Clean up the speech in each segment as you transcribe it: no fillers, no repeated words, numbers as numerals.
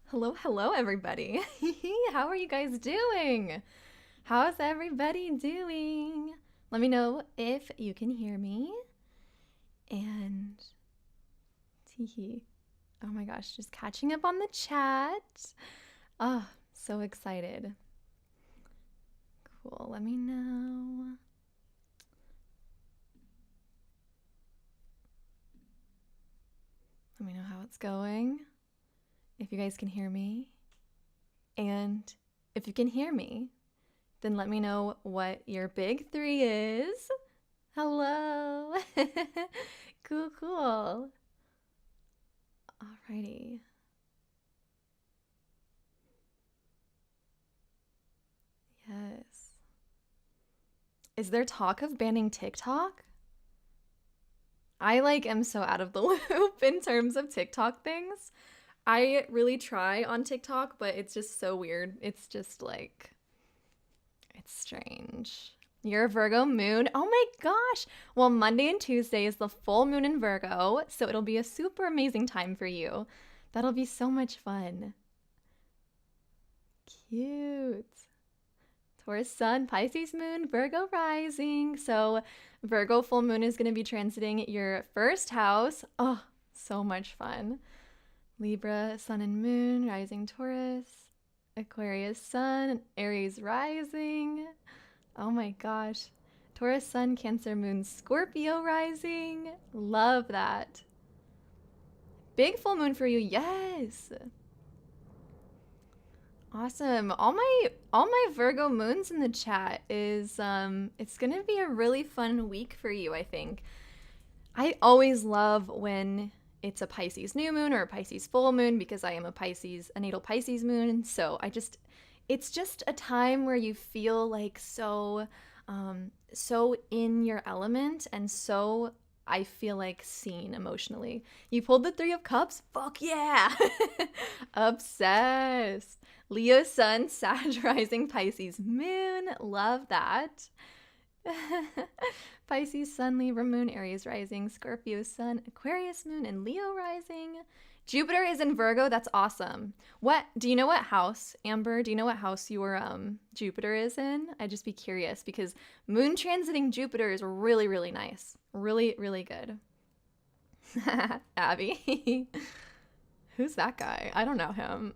Hello, hello, everybody. How are you guys doing? How's everybody doing? Let me know if you can hear me. And teehee. Oh my gosh, just catching up on the chat. Oh, so excited. Cool, let me know. Let me know how it's going. If you guys can hear me. And if you can hear me, then let me know what your big three is. Hello. Cool, cool. Alrighty. Yes. Is there talk of banning TikTok? I am so out of the loop in terms of TikTok things. I really try on TikTok, but it's just so weird. It's just it's strange. You're a Virgo moon? Oh my gosh. Well, Monday and Tuesday is the full moon in Virgo, so it'll be a super amazing time for you. That'll be so much fun. Cute. Taurus sun, Pisces moon, Virgo rising. So Virgo full moon is going to be transiting your first house. Oh, so much fun. Libra sun and moon, rising Taurus. Aquarius sun, Aries rising. Oh my gosh. Taurus sun, Cancer moon, Scorpio rising. Love that. Big full moon for you. Yes. Awesome. All my Virgo moons in the chat is it's going to be a really fun week for you, I think. I always love when it's a Pisces new moon or a Pisces full moon because I am a natal Pisces moon. So it's just a time where you feel so in your element and so I feel seen emotionally. You pulled the Three of Cups? Fuck yeah! Obsessed. Leo sun, Sag rising, Pisces moon. Love that. Pisces sun, Libra moon, Aries rising, Scorpio sun, Aquarius moon, and Leo rising. Jupiter is in Virgo. That's awesome. What do you know what house, Amber? Do you know what house your Jupiter is in? I'd just be curious because moon transiting Jupiter is really, really nice. Really, really good. Abby. Who's that guy? I don't know him.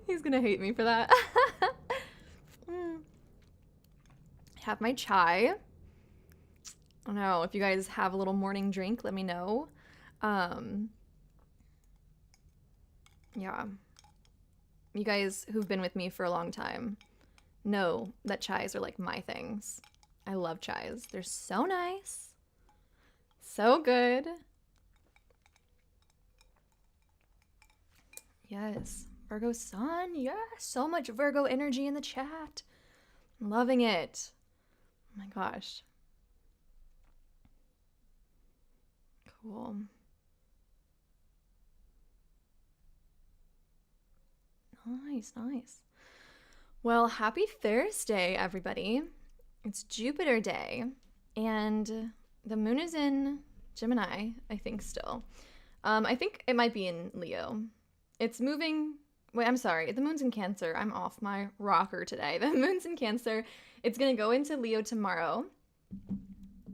He's gonna hate me for that. Have my chai. I don't know if you guys have a little morning drink, let me know. Yeah. You guys who've been with me for a long time know that chais are my things. I love chais. They're so nice. So good. Yes. Virgo sun. Yeah. So much Virgo energy in the chat. I'm loving it. Oh my gosh. Cool. Nice, nice. Well, happy Thursday, everybody. It's Jupiter Day, and the moon is in Gemini, I think still. I think it might be in Leo. It's moving. Wait, I'm sorry. The moon's in Cancer. I'm off my rocker today. The moon's in Cancer. It's going to go into Leo tomorrow.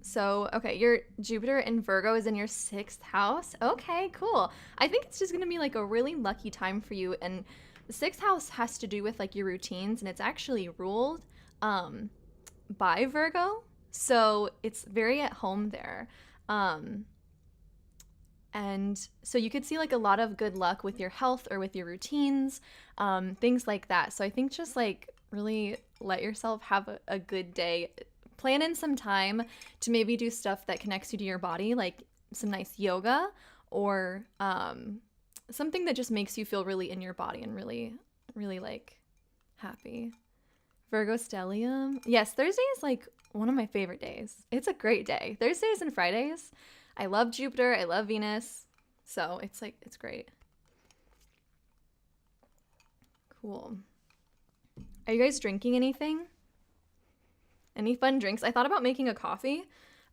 So, okay, your Jupiter in Virgo is in your 6th house. Okay, cool. I think it's just going to be a really lucky time for you. And the 6th house has to do with your routines, and it's actually ruled by Virgo. So it's very at home there. And so you could see a lot of good luck with your health or with your routines, things like that. So I think just really let yourself have a good day. Plan in some time to maybe do stuff that connects you to your body, like some nice yoga or something that just makes you feel really in your body and really, really happy. Virgo stellium. Yes, Thursday is one of my favorite days. It's a great day. Thursdays and Fridays. I love Jupiter. I love Venus. So it's it's great. Cool. Are you guys drinking anything? Any fun drinks? I thought about making a coffee,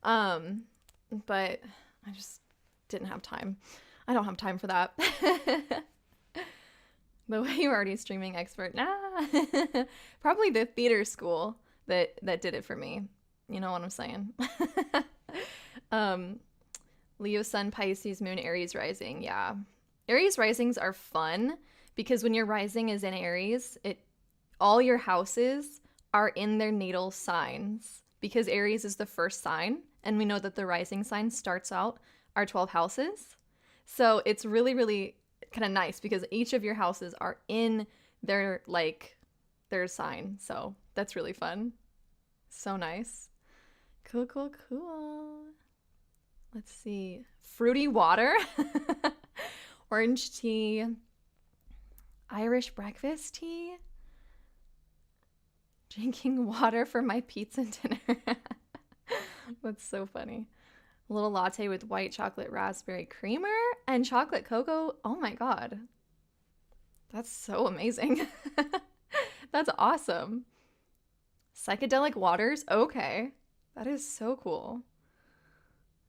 but I just didn't have time. I don't have time for that. The way you're already streaming expert. Nah. Probably the theater school that did it for me. You know what I'm saying? Leo sun, Pisces moon, Aries rising. Yeah. Aries risings are fun because when your rising is in Aries, all your houses are in their natal signs because Aries is the first sign, and we know that the rising sign starts out our 12 houses. So it's really, really kind of nice because each of your houses are in their sign. So that's really fun. So nice. Cool. Let's see. Fruity water, orange tea, Irish breakfast tea, drinking water for my pizza dinner. That's so funny. A little latte with white chocolate raspberry creamer and chocolate cocoa. Oh my God. That's so amazing. That's awesome. Psychedelic waters. Okay. That is so cool.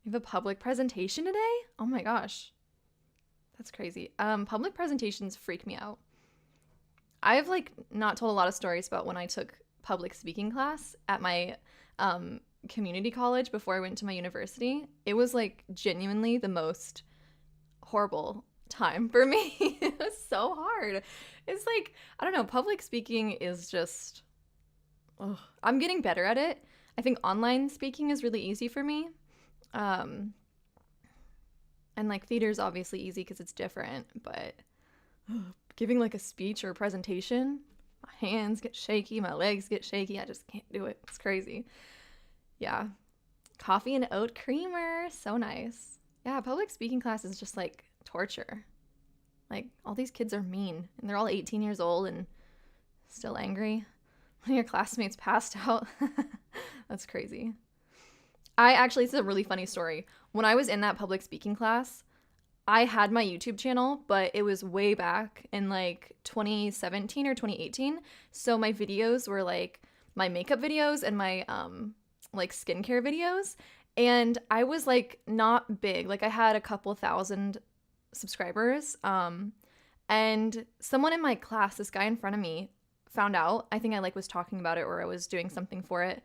You have a public presentation today? Oh my gosh. That's crazy. Public presentations freak me out. I've not told a lot of stories about when I took public speaking class at my community college before I went to my university. It was genuinely the most horrible time for me. It was so hard. It's I don't know, public speaking is just, I'm getting better at it. I think online speaking is really easy for me. And theater is obviously easy because it's different, but giving a speech or a presentation, my hands get shaky, my legs get shaky. I just can't do it. It's crazy. Yeah. Coffee and oat creamer. So nice. Yeah, public speaking class is just torture. All these kids are mean and they're all 18 years old and still angry when your classmates passed out. That's crazy. This is a really funny story. When I was in that public speaking class, I had my YouTube channel, but it was way back in 2017 or 2018. So my videos were my makeup videos and my skincare videos. And I was not big. I had a couple thousand subscribers. And someone in my class, this guy in front of me, found out. I think I was talking about it or I was doing something for it.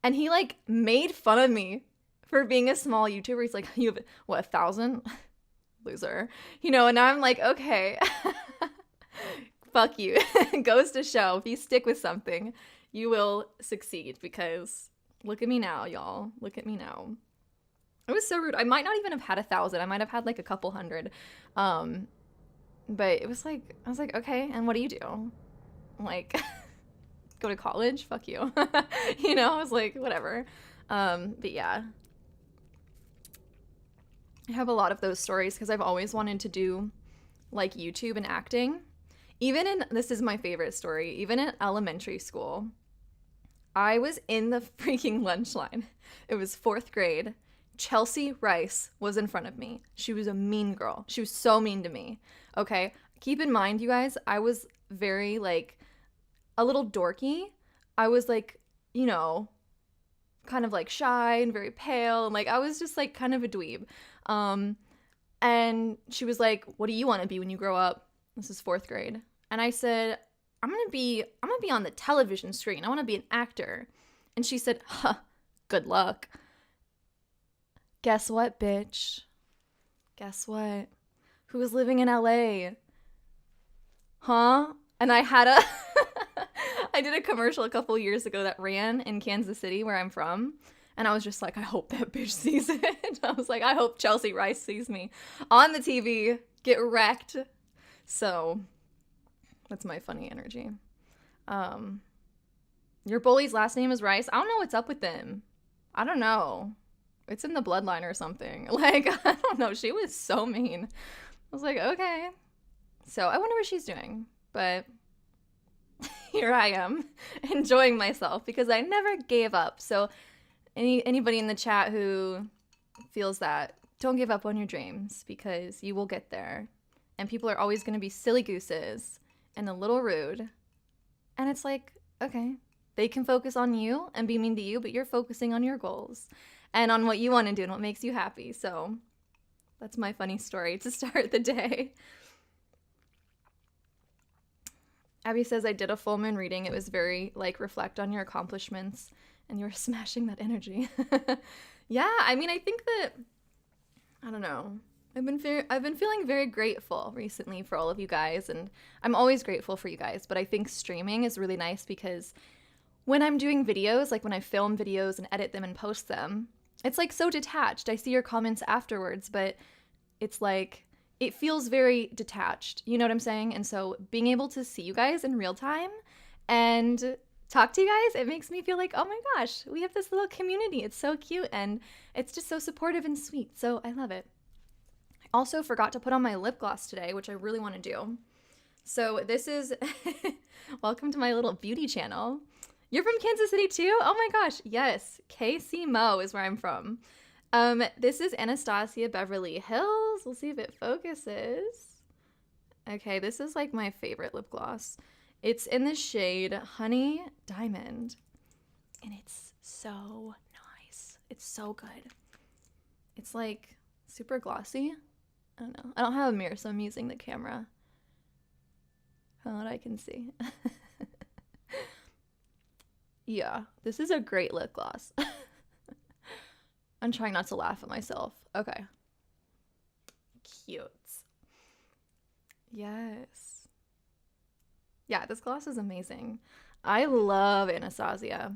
And he made fun of me for being a small YouTuber. He's like, you have, what, 1,000? Loser. And now I'm okay. Fuck you. Goes to show, if you stick with something, you will succeed because look at me now, y'all. Look at me now. It was so rude. I might not even have had 1,000. I might have had a couple hundred. But it was I was okay, and what do you do? Go to college? Fuck you. I was whatever. But yeah. I have a lot of those stories because I've always wanted to do YouTube and acting. This is my favorite story, even in elementary school, I was in the freaking lunch line. It was 4th grade. Chelsea Rice was in front of me. She was a mean girl. She was so mean to me. Okay. Keep in mind, you guys, I was very a little dorky. I was kind of shy and very pale. And I was just kind of a dweeb. And she was like, what do you want to be when you grow up? This is 4th grade. And I said, I'm going to be on the television screen. I want to be an actor. And she said, huh, good luck. Guess what, bitch? Guess what? Who was living in LA? Huh? And I had I did a commercial a couple years ago that ran in Kansas City, where I'm from. And I was just I hope that bitch sees it. I was I hope Chelsea Rice sees me on the TV. Get wrecked. So that's my funny energy. Your bully's last name is Rice. I don't know what's up with them. I don't know. It's in the bloodline or something. I don't know. She was so mean. I was okay. So I wonder what she's doing. But here I am enjoying myself because I never gave up. So anybody in the chat who feels that, don't give up on your dreams because you will get there. And people are always going to be silly gooses and a little rude. And it's okay, they can focus on you and be mean to you, but you're focusing on your goals and on what you want to do and what makes you happy. So That's my funny story to start the day. Abby says, I did a full moon reading. It was very like reflect on your accomplishments and you're smashing that energy. Yeah, I mean, I think that, I don't know. I've been feeling very grateful recently for all of you guys, and I'm always grateful for you guys, but I think streaming is really nice because when I'm doing videos, like when I film videos and edit them and post them, it's like so detached. I see your comments afterwards, but it's like it feels very detached. You know what I'm saying? And so being able to see you guys in real time and talk to you guys, it makes me feel like, oh my gosh, we have this little community. It's so cute and it's just so supportive and sweet. So I love it. I also forgot to put on my lip gloss today, which I really want to do. So this is, welcome to my little beauty channel. You're from Kansas City too? Oh my gosh, yes. KC Mo is where I'm from. This is Anastasia Beverly Hills. We'll see if it focuses. Okay, this is like my favorite lip gloss. It's in the shade Honey Diamond, and it's so nice. It's so good. It's like super glossy. I don't know. I don't have a mirror, so I'm using the camera from what I can see. Yeah, this is a great lip gloss. I'm trying not to laugh at myself. Okay. Cute. Yes. Yeah, this gloss is amazing. I love Anastasia.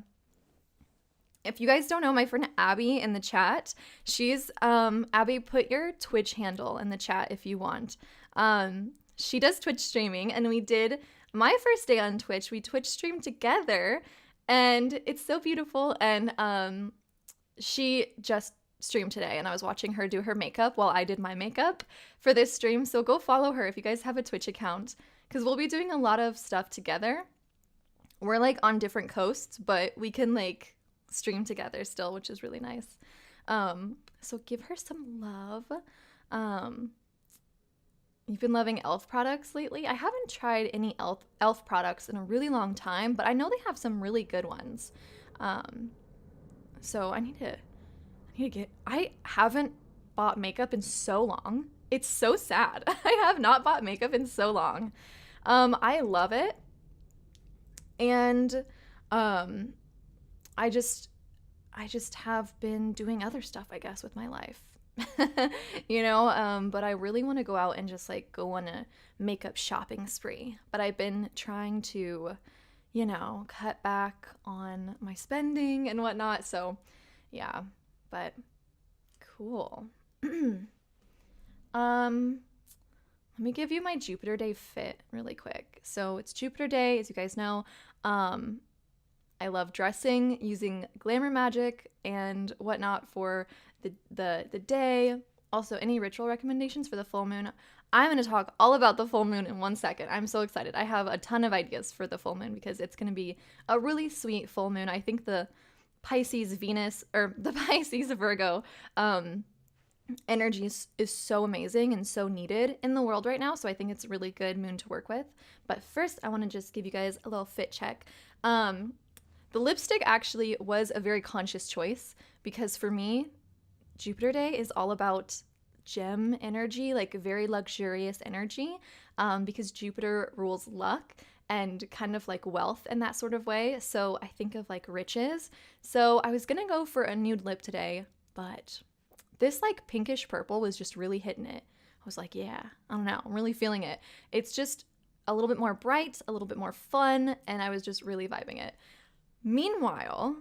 If you guys don't know my friend Abby in the chat, she's, Abby, put your Twitch handle in the chat if you want. She does Twitch streaming, and we did my first day on Twitch. We Twitch streamed together, and it's so beautiful. And she just streamed today, and I was watching her do her makeup while I did my makeup for this stream. So go follow her if you guys have a Twitch account, because we'll be doing a lot of stuff together. We're like on different coasts, but we can like stream together still, which is really nice. So give her some love. You've been loving e.l.f. products lately? I haven't tried any e.l.f. products in a really long time, but I know they have some really good ones. So I need to get, I haven't bought makeup in so long. It's so sad. I have not bought makeup in so long. I love it. And I just have been doing other stuff, I guess, with my life. You know, but I really want to go out and just like go on a makeup shopping spree. But I've been trying to, you know, cut back on my spending and whatnot. So yeah, but cool. Let me give you my Jupiter Day fit really quick. So it's Jupiter Day, as you guys know. I love dressing using Glamour Magick and whatnot for the day. Also, any ritual recommendations for the full moon? I'm going to talk all about the full moon in 1 second. I'm so excited. I have a ton of ideas for the full moon because it's going to be a really sweet full moon. I think the Pisces Venus, or the Pisces Virgo energy is so amazing and so needed in the world right now. So I think it's a really good moon to work with. But first, I want to just give you guys a little fit check. The lipstick actually was a very conscious choice because for me, Jupiter Day is all about gem energy, like very luxurious energy, because Jupiter rules luck and kind of like wealth in that sort of way. So I think of like riches. So I was gonna go for a nude lip today, but this like pinkish purple was just really hitting it. I was like, yeah, I don't know, I'm really feeling it. It's just a little bit more bright, a little bit more fun, and I was just really vibing it. Meanwhile,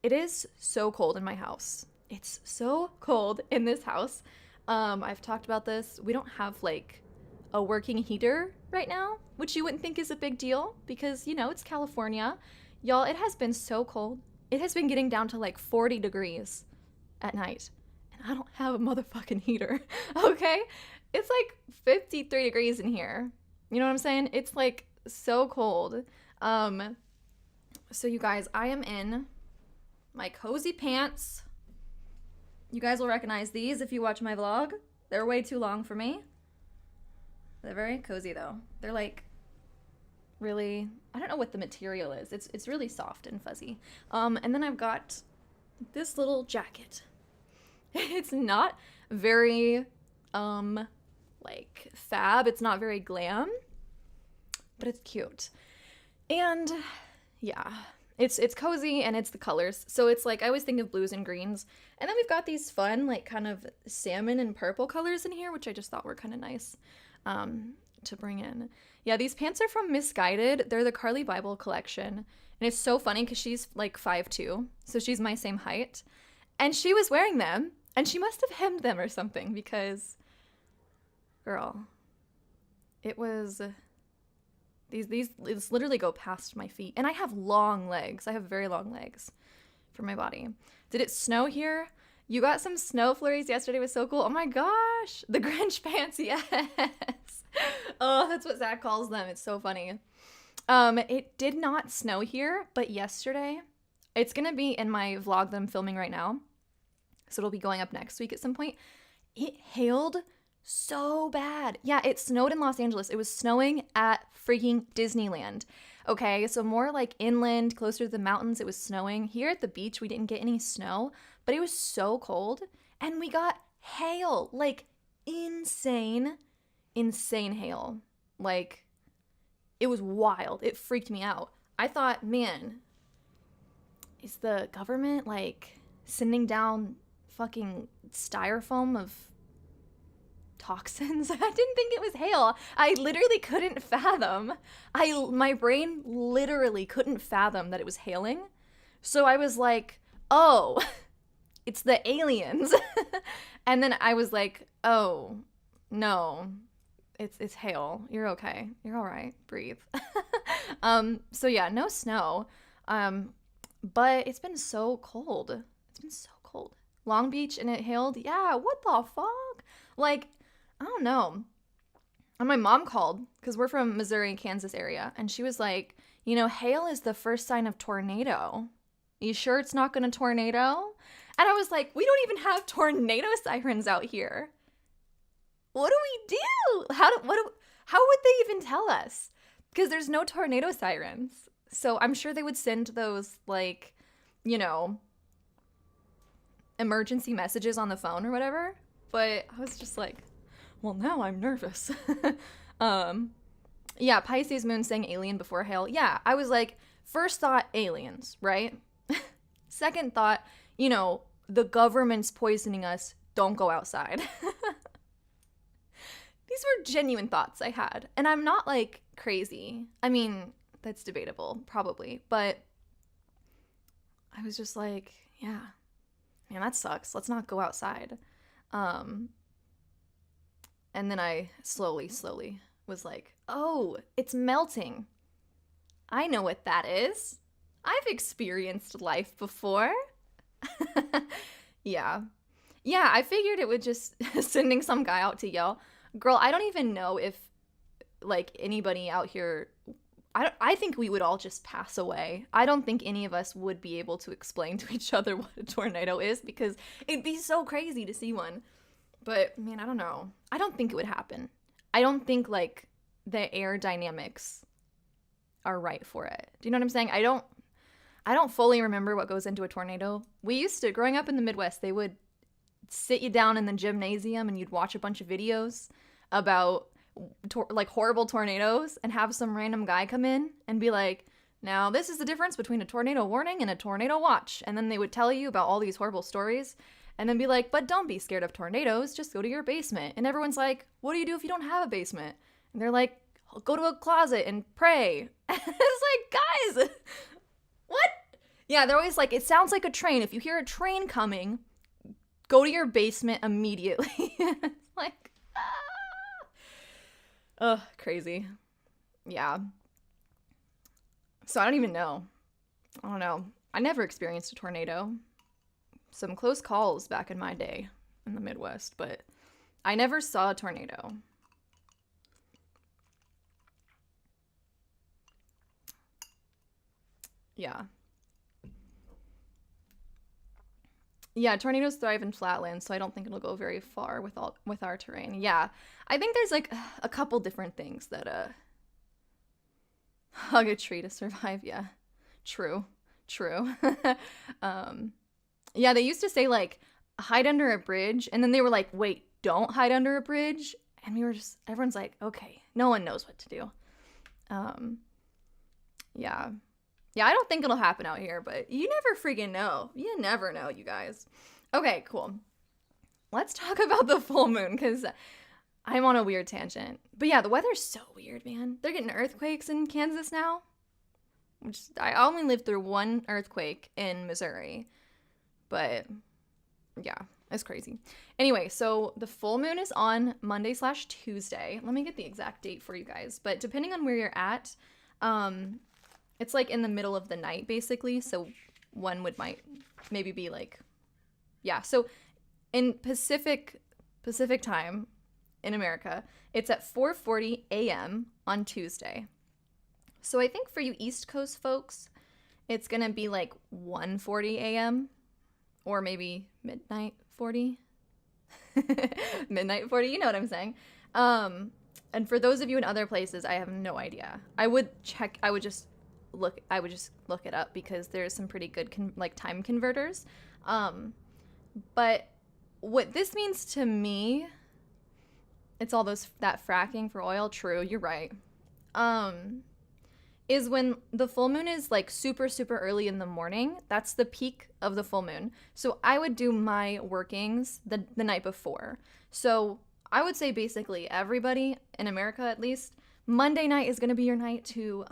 it is so cold in my house. It's so cold in this house. I've talked about this. We don't have like a working heater right now, which you wouldn't think is a big deal because, you know, it's California. Y'all, it has been so cold. It has been getting down to like 40 degrees at night, and I don't have a motherfucking heater, okay? It's like 53 degrees in here. You know what I'm saying? It's like so cold. So you guys, I am in my cozy pants. You guys will recognize these if you watch my vlog. They're way too long for me. They're very cozy though. They're like really, I don't know what the material is. It's really soft and fuzzy. And then I've got this little jacket. It's not very, like fab. It's not very glam, but it's cute. And yeah, it's cozy and it's the colors. So it's like, I always think of blues and greens. And then we've got these fun, like kind of salmon and purple colors in here, which I just thought were kind of nice to bring in. Yeah, these pants are from Misguided. They're the Carly Bible collection. And it's so funny because she's like 5'2", so she's my same height. And she was wearing them, and she must have hemmed them or something because, girl, it was... These literally go past my feet. And I have long legs. I have very long legs for my body. Did it snow here? You got some snow flurries yesterday. It was so cool. Oh my gosh. The Grinch pants, yes. Oh, that's what Zach calls them. It's so funny. It did not snow here, but yesterday, it's going to be in my vlog that I'm filming right now. So it'll be going up next week at some point. It hailed so bad. Yeah, it snowed in Los Angeles. It was snowing at freaking Disneyland. Okay, so more like inland, closer to the mountains, it was snowing. Here at the beach, we didn't get any snow, but it was so cold. And we got hail, like insane hail. Like, it was wild. It freaked me out. I thought, man, is the government like sending down fucking styrofoam of toxins? I didn't think it was hail. I literally couldn't fathom. My brain literally couldn't fathom that it was hailing. So I was like, oh, it's the aliens. And then I was like, oh, no, it's hail. You're okay. You're all right. Breathe. So yeah, no snow. But it's been so cold. It's been so cold. Long Beach and it hailed. Yeah, what the fuck? Like, I don't know. And my mom called because we're from Missouri, Kansas area. And she was like, hail is the first sign of tornado. You sure it's not going to tornado? And I was like, we don't even have tornado sirens out here. What do we do? How would they even tell us? Because there's no tornado sirens. So I'm sure they would send those, like, emergency messages on the phone or whatever. But I was just like, well, now I'm nervous. Yeah, Pisces moon saying alien before hail. Yeah, I was like, first thought, aliens, right? Second thought, the government's poisoning us. Don't go outside. These were genuine thoughts I had. And I'm not, like, crazy. I mean, that's debatable, probably. But I was just like, yeah, man, that sucks. Let's not go outside. And then I slowly was like, oh, it's melting. I know what that is. I've experienced life before. Yeah, I figured it would just sending some guy out to yell. Girl, I don't even know if, like, anybody out here, I think we would all just pass away. I don't think any of us would be able to explain to each other what a tornado is because it'd be so crazy to see one. But, man, I don't know. I don't think it would happen. I don't think, like, the air dynamics are right for it. Do you know what I'm saying? I don't fully remember what goes into a tornado. We used to, growing up in the Midwest, they would sit you down in the gymnasium and you'd watch a bunch of videos about, like, horrible tornadoes and have some random guy come in and be like, now, this is the difference between a tornado warning and a tornado watch. And then they would tell you about all these horrible stories. And then be like, but don't be scared of tornadoes, just go to your basement. And everyone's like, what do you do if you don't have a basement? And they're like, go to a closet and pray. It's like, guys, what? Yeah, they're always like, it sounds like a train. If you hear a train coming, go to your basement immediately. It's like, ugh, crazy. Yeah. So I don't even know. I don't know. I never experienced a tornado. Some close calls back in my day in the Midwest, but I never saw a tornado. Yeah. Yeah, tornadoes thrive in flatlands, so I don't think it'll go very far with our terrain. Yeah, I think there's like a couple different things that hug a tree to survive. Yeah, true. Yeah, they used to say like hide under a bridge. And then they were like, wait, don't hide under a bridge. And we were just, everyone's like, okay, no one knows what to do. Yeah. Yeah, I don't think it'll happen out here, but you never freaking know. You never know, you guys. Okay, cool. Let's talk about the full moon, because I'm on a weird tangent. But yeah, the weather's so weird, man. They're getting earthquakes in Kansas now. Which I only lived through one earthquake in Missouri. But yeah, it's crazy. Anyway, so the full moon is on Monday/Tuesday. Let me get the exact date for you guys. But depending on where you're at, it's like in the middle of the night, basically. So one might maybe be like, yeah. So in Pacific time in America, it's at 4:40 a.m. on Tuesday. So I think for you East Coast folks, it's going to be like 1:40 a.m. or maybe midnight 40. Midnight 40, you know what I'm saying. And for those of you in other places, I have no idea. I would just look it up because there's some pretty good time converters. But what this means to me, it's all that fracking for oil. True, you're right. Is when the full moon is like super, super early in the morning. That's the peak of the full moon. So I would do my workings the night before. So I would say basically everybody in America, at least, Monday night is going to be your night to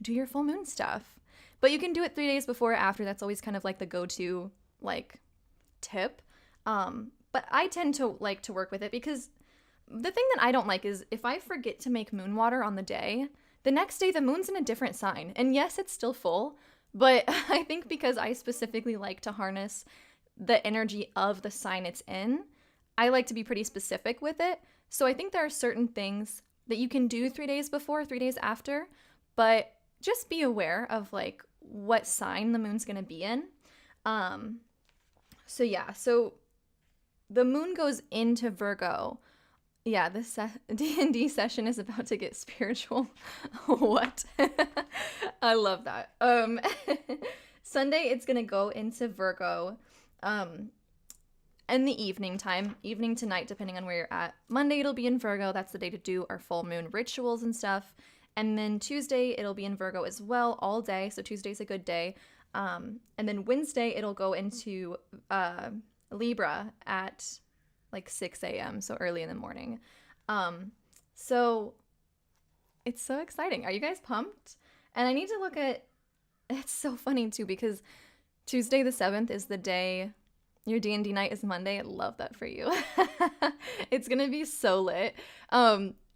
do your full moon stuff. But you can do it 3 days before or after. That's always kind of like the go-to tip. But I tend to like to work with it because the thing that I don't like is if I forget to make moon water on the day, the next day the moon's in a different sign. And yes, it's still full, but I think because I specifically like to harness the energy of the sign it's in, I like to be pretty specific with it. So I think there are certain things that you can do 3 days before, 3 days after, but just be aware of what sign the moon's going to be in. So the moon goes into Virgo. Yeah, this D&D session is about to get spiritual. What? I love that. Sunday, it's going to go into Virgo in the evening time, evening to night, depending on where you're at. Monday, it'll be in Virgo. That's the day to do our full moon rituals and stuff. And then Tuesday, it'll be in Virgo as well all day. So Tuesday's a good day. And then Wednesday, it'll go into Libra at 6 a.m. So early in the morning. So it's so exciting. Are you guys pumped? And I need to look at, it's so funny too, because Tuesday the 7th is the day your D&D night is Monday. I love that for you. It's going to be so lit.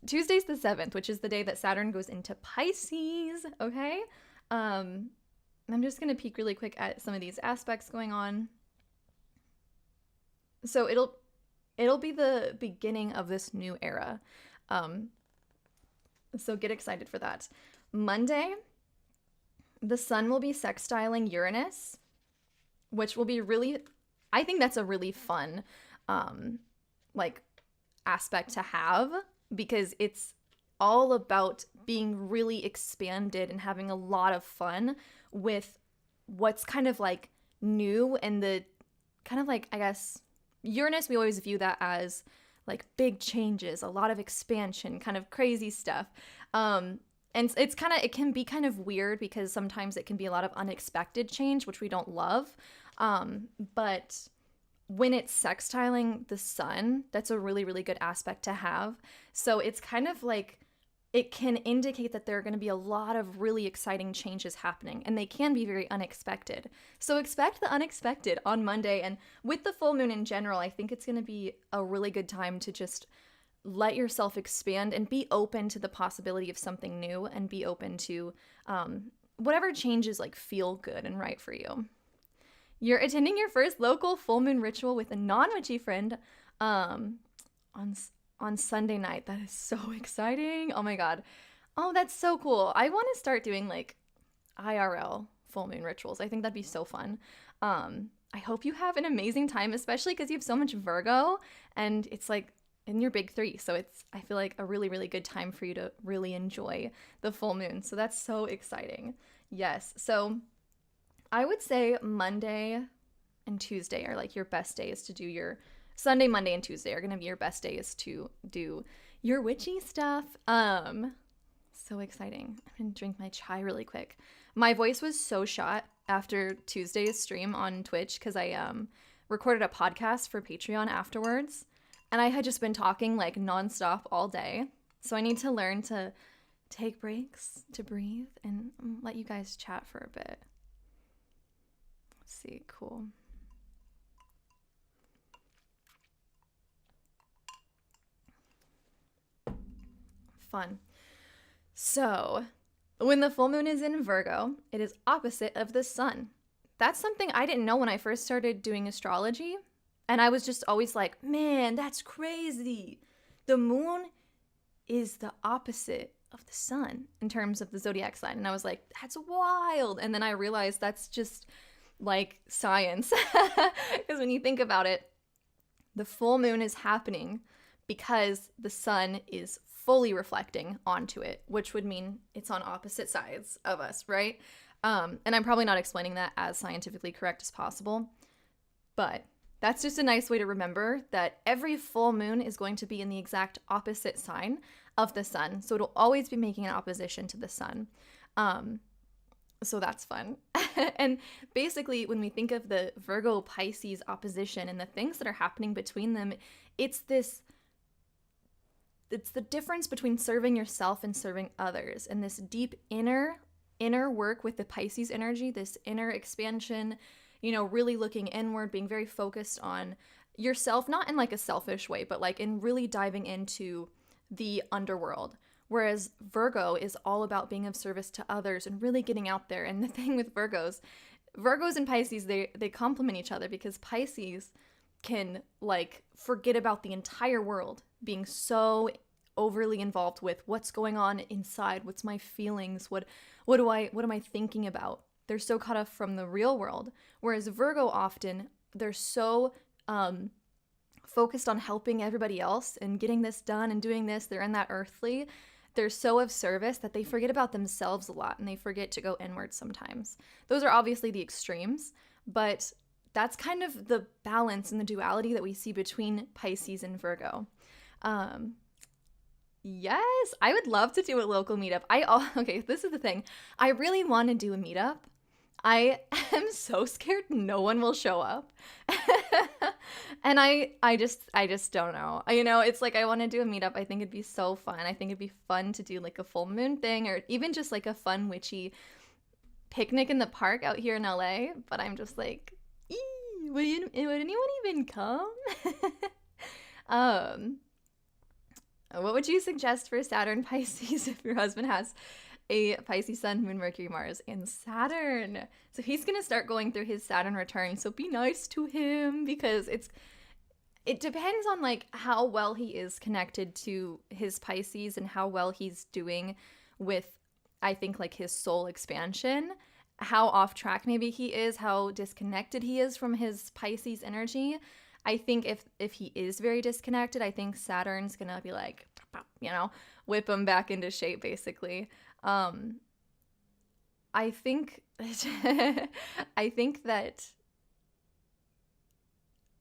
Tuesday's the 7th, which is the day that Saturn goes into Pisces. Okay. I'm just going to peek really quick at some of these aspects going on. So it'll be the beginning of this new era. So get excited for that. Monday, the sun will be sextiling Uranus, which will be I think that's a really fun, aspect to have, because it's all about being really expanded and having a lot of fun with what's kind of new and the kind of I guess, Uranus, we always view that as big changes, a lot of expansion, kind of crazy stuff. And it can be kind of weird because sometimes it can be a lot of unexpected change, which we don't love. But when it's sextiling the sun, that's a really, really good aspect to have. So it's kind of it can indicate that there are going to be a lot of really exciting changes happening, and they can be very unexpected. So expect the unexpected on Monday, and with the full moon in general, I think it's going to be a really good time to just let yourself expand and be open to the possibility of something new, and be open to whatever changes feel good and right for you. You're attending your first local full moon ritual with a non-witchy friend on Sunday night. That is so exciting. Oh my God. Oh, that's so cool. I want to start doing IRL full moon rituals. I think that'd be so fun. I hope you have an amazing time, especially because you have so much Virgo and it's in your big 3. So I feel a really, really good time for you to really enjoy the full moon. So that's so exciting. Yes. So I would say Monday and Tuesday are like your best days to do your Sunday, Monday, and Tuesday are going to be your best days to do your witchy stuff. So exciting. I'm going to drink my chai really quick. My voice was so shot after Tuesday's stream on Twitch because I recorded a podcast for Patreon afterwards, and I had just been talking like nonstop all day. So I need to learn to take breaks to breathe and let you guys chat for a bit. Let's see, cool. Fun. So, when the full moon is in Virgo, it is opposite of the sun. That's something I didn't know when I first started doing astrology. And I was just always like, man, that's crazy. The moon is the opposite of the sun in terms of the zodiac sign. And I was like, that's wild. And then I realized that's just like science. Because when you think about it, the full moon is happening because the sun is fully reflecting onto it, which would mean it's on opposite sides of us, right? And I'm probably not explaining that as scientifically correct as possible, but that's just a nice way to remember that every full moon is going to be in the exact opposite sign of the sun, so it'll always be making an opposition to the sun. So that's fun. And basically, when we think of the Virgo-Pisces opposition and the things that are happening between them, it's the difference between serving yourself and serving others, and this deep inner work with the Pisces energy, this inner expansion, really looking inward, being very focused on yourself, not in like a selfish way, but like in really diving into the underworld. Whereas Virgo is all about being of service to others and really getting out there. And the thing with Virgos and Pisces, they complement each other, because Pisces can like forget about the entire world, being so overly involved with what's going on inside, what's my feelings, what am I thinking about. They're so caught up from the real world. Whereas Virgo, often they're so focused on helping everybody else and getting this done and doing this. They're in that earthly. They're so of service that they forget about themselves a lot, and they forget to go inward sometimes. Those are obviously the extremes, but that's kind of the balance and the duality that we see between Pisces and Virgo. Yes, I would love to do a local meetup. Okay, this is the thing. I really want to do a meetup. I am so scared no one will show up. And I just don't know. It's like I want to do a meetup. I think it'd be so fun. I think it'd be fun to do like a full moon thing, or even just like a fun witchy picnic in the park out here in LA. But I'm just like, would anyone even come? What would you suggest for Saturn Pisces if your husband has a Pisces Sun, Moon, Mercury, Mars, and Saturn? So he's going to start going through his Saturn return. So be nice to him, because it depends on like how well he is connected to his Pisces and how well he's doing with, I think, like his soul expansion, how off track maybe he is, how disconnected he is from his Pisces energy. I think if he is very disconnected, I think Saturn's gonna be like, whip him back into shape, basically. I think I think that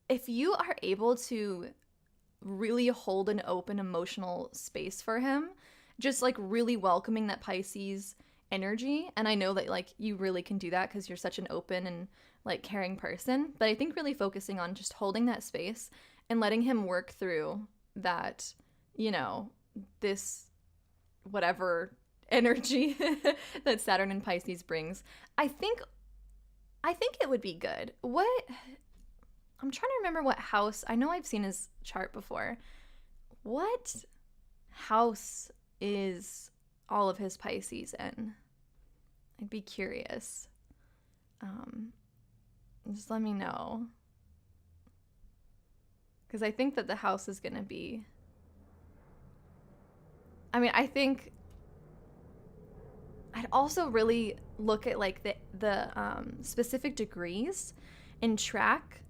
if you are able to really hold an open emotional space for him, just like really welcoming that Pisces energy, and I know that like you really can do that because you're such an open and like caring person, but I think really focusing on just holding that space and letting him work through that, this whatever energy that Saturn and Pisces brings, I think it would be good. I'm trying to remember what house. I know I've seen his chart before. What house is all of his Pisces in? I'd be curious. Just let me know. Because I think that the house is going to be... I think I'd also really look at like the specific degrees and track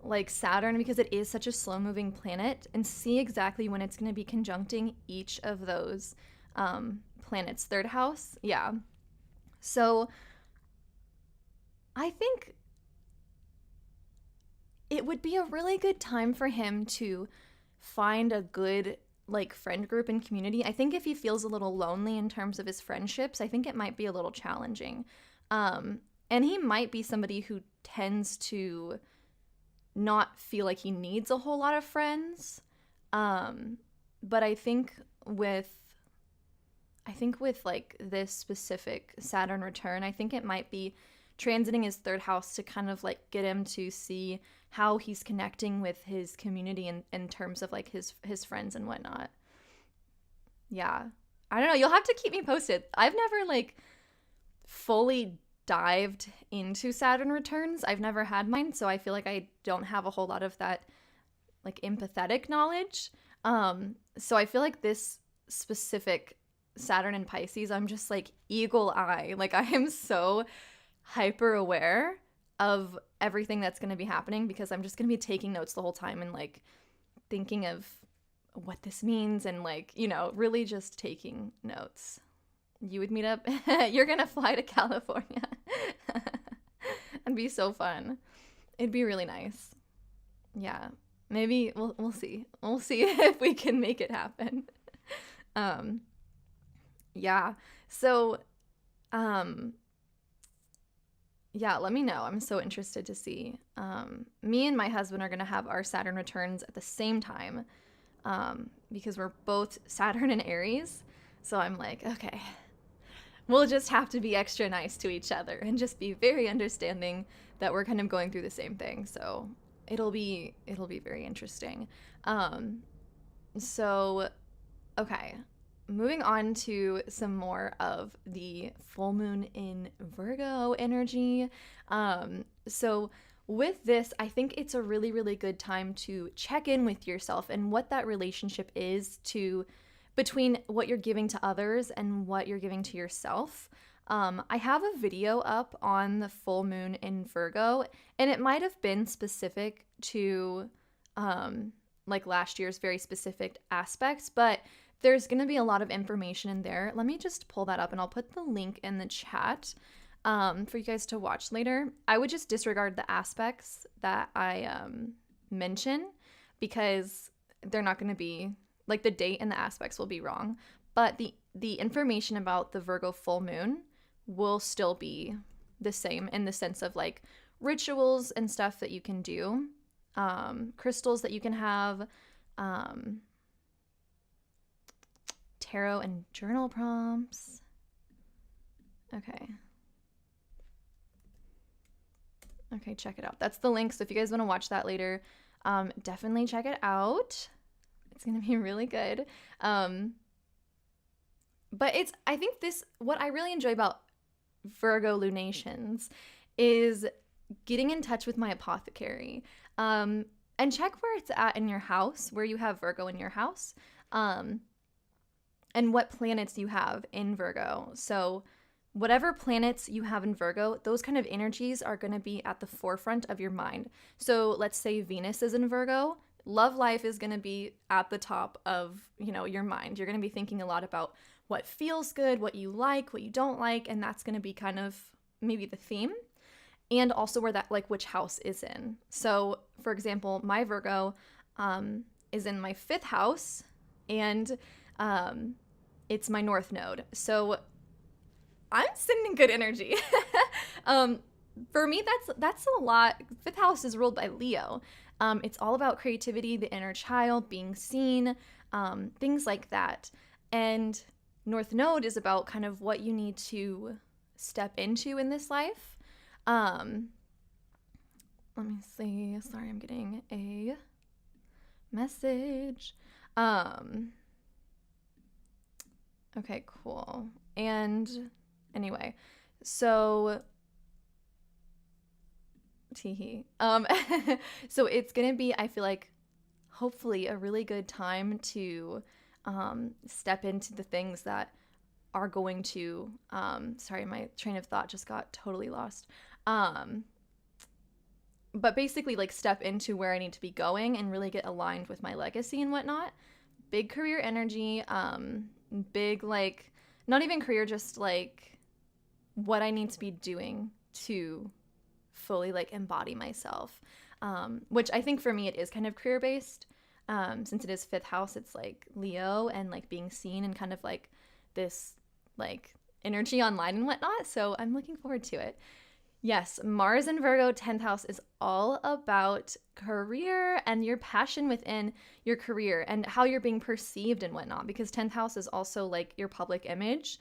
like Saturn, because it is such a slow moving planet, and see exactly when it's going to be conjuncting each of those planets. Third house. Yeah. So I think it would be a really good time for him to find a good like friend group and community. I think if he feels a little lonely in terms of his friendships, I think it might be a little challenging. And he might be somebody who tends to not feel like he needs a whole lot of friends. But I think with like this specific Saturn return, I think it might be transiting his third house to kind of like get him to see how he's connecting with his community in terms of like his friends and whatnot. Yeah. I don't know. You'll have to keep me posted. I've never like fully dived into Saturn returns. I've never had mine, so I feel like I don't have a whole lot of that like empathetic knowledge. So I feel like this specific Saturn and Pisces, I'm just like eagle eye. Like I am so hyper aware of everything that's going to be happening because I'm just going to be taking notes the whole time and like thinking of what this means and like, you know, really just taking notes. You would meet up. You're going to fly to California. It'd be so fun. It'd be really nice. Yeah. Maybe we'll see. We'll see if we can make it happen. Yeah. So, yeah, let me know. I'm so interested to see. Me and my husband are going to have our Saturn returns at the same time because we're both Saturn and Aries. So I'm like, okay, we'll just have to be extra nice to each other and just be very understanding that we're kind of going through the same thing. So it'll be very interesting. So, okay. Moving on to some more of the full moon in Virgo energy. So with this, I think it's a really, really good time to check in with yourself and what that relationship is between what you're giving to others and what you're giving to yourself. I have a video up on the full moon in Virgo, and it might have been specific to like last year's very specific aspects, but there's going to be a lot of information in there. Let me just pull that up and I'll put the link in the chat for you guys to watch later. I would just disregard the aspects that I mention because they're not going to be, like the date and the aspects will be wrong. But the information about the Virgo full moon will still be the same in the sense of like rituals and stuff that you can do, crystals that you can have, tarot and journal prompts. Okay, check it out. That's the link. So if you guys want to watch that later, definitely check it out. It's going to be really good. But I think what I really enjoy about Virgo lunations is getting in touch with my apothecary. And check where it's at in your house, where you have Virgo in your house. And what planets you have in Virgo. So whatever planets you have in Virgo, those kind of energies are going to be at the forefront of your mind. So let's say Venus is in Virgo, love life is going to be at the top of, your mind. You're going to be thinking a lot about what feels good, what you like, what you don't like, and that's going to be kind of maybe the theme. And also where that, like, which house is in. So, for example, my Virgo is in my 5th house, and it's my North Node. So I'm sending good energy. For me, that's a lot. 5th house is ruled by Leo. It's all about creativity, the inner child, being seen, things like that. And North Node is about kind of what you need to step into in this life. Let me see. Sorry, I'm getting a message. Okay, cool. And anyway, so so it's gonna be, I feel like, hopefully a really good time to step into the things that are going to sorry, my train of thought just got totally lost. But basically, like, step into where I need to be going and really get aligned with my legacy and whatnot. Big career energy, big, like, not even career, just like what I need to be doing to fully, like, embody myself. which I think for me it is kind of career based. Since it is fifth house, it's like Leo and like being seen and kind of like this like energy online and whatnot. So I'm looking forward to it. Yes, Mars in Virgo, 10th house is all about career and your passion within your career and how you're being perceived and whatnot, because 10th house is also like your public image.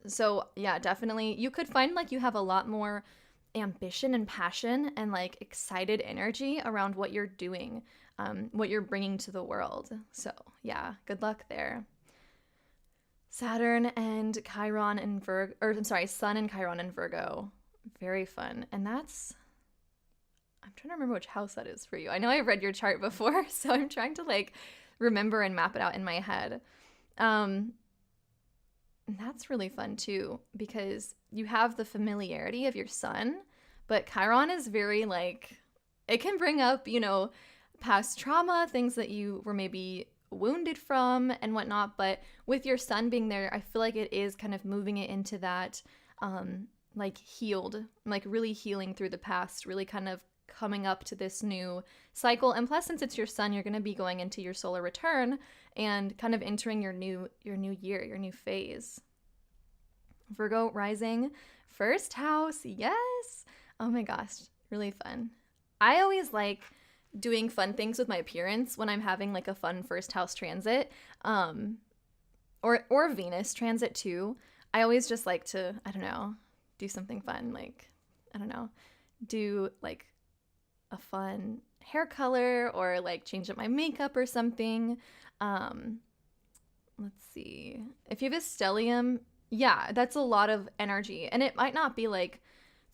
So yeah, definitely you could find like you have a lot more ambition and passion and like excited energy around what you're doing, what you're bringing to the world. So yeah, good luck there. Saturn and Chiron in Virgo, or I'm sorry, Sun and Chiron in Virgo. Very fun. And that's, I'm trying to remember which house that is for you. I know I've read your chart before, so I'm trying to like remember and map it out in my head. And that's really fun too, because you have the familiarity of your sun, but Chiron is very like, it can bring up, you know, past trauma, things that you were maybe wounded from and whatnot. But with your sun being there, I feel like it is kind of moving it into that like healed, like really healing through the past, really kind of coming up to this new cycle. And plus, since it's your sun, you're going to be going into your solar return and kind of entering your new year, your new phase. Virgo rising, first house. Yes. Oh my gosh, really fun. I always like doing fun things with my appearance when I'm having like a fun first house transit, or Venus transit too. I always just like to, I don't know, do something fun, like, I don't know, do like a fun hair color or like change up my makeup or something. Let's see. If you have a stellium, yeah, that's a lot of energy. And it might not be like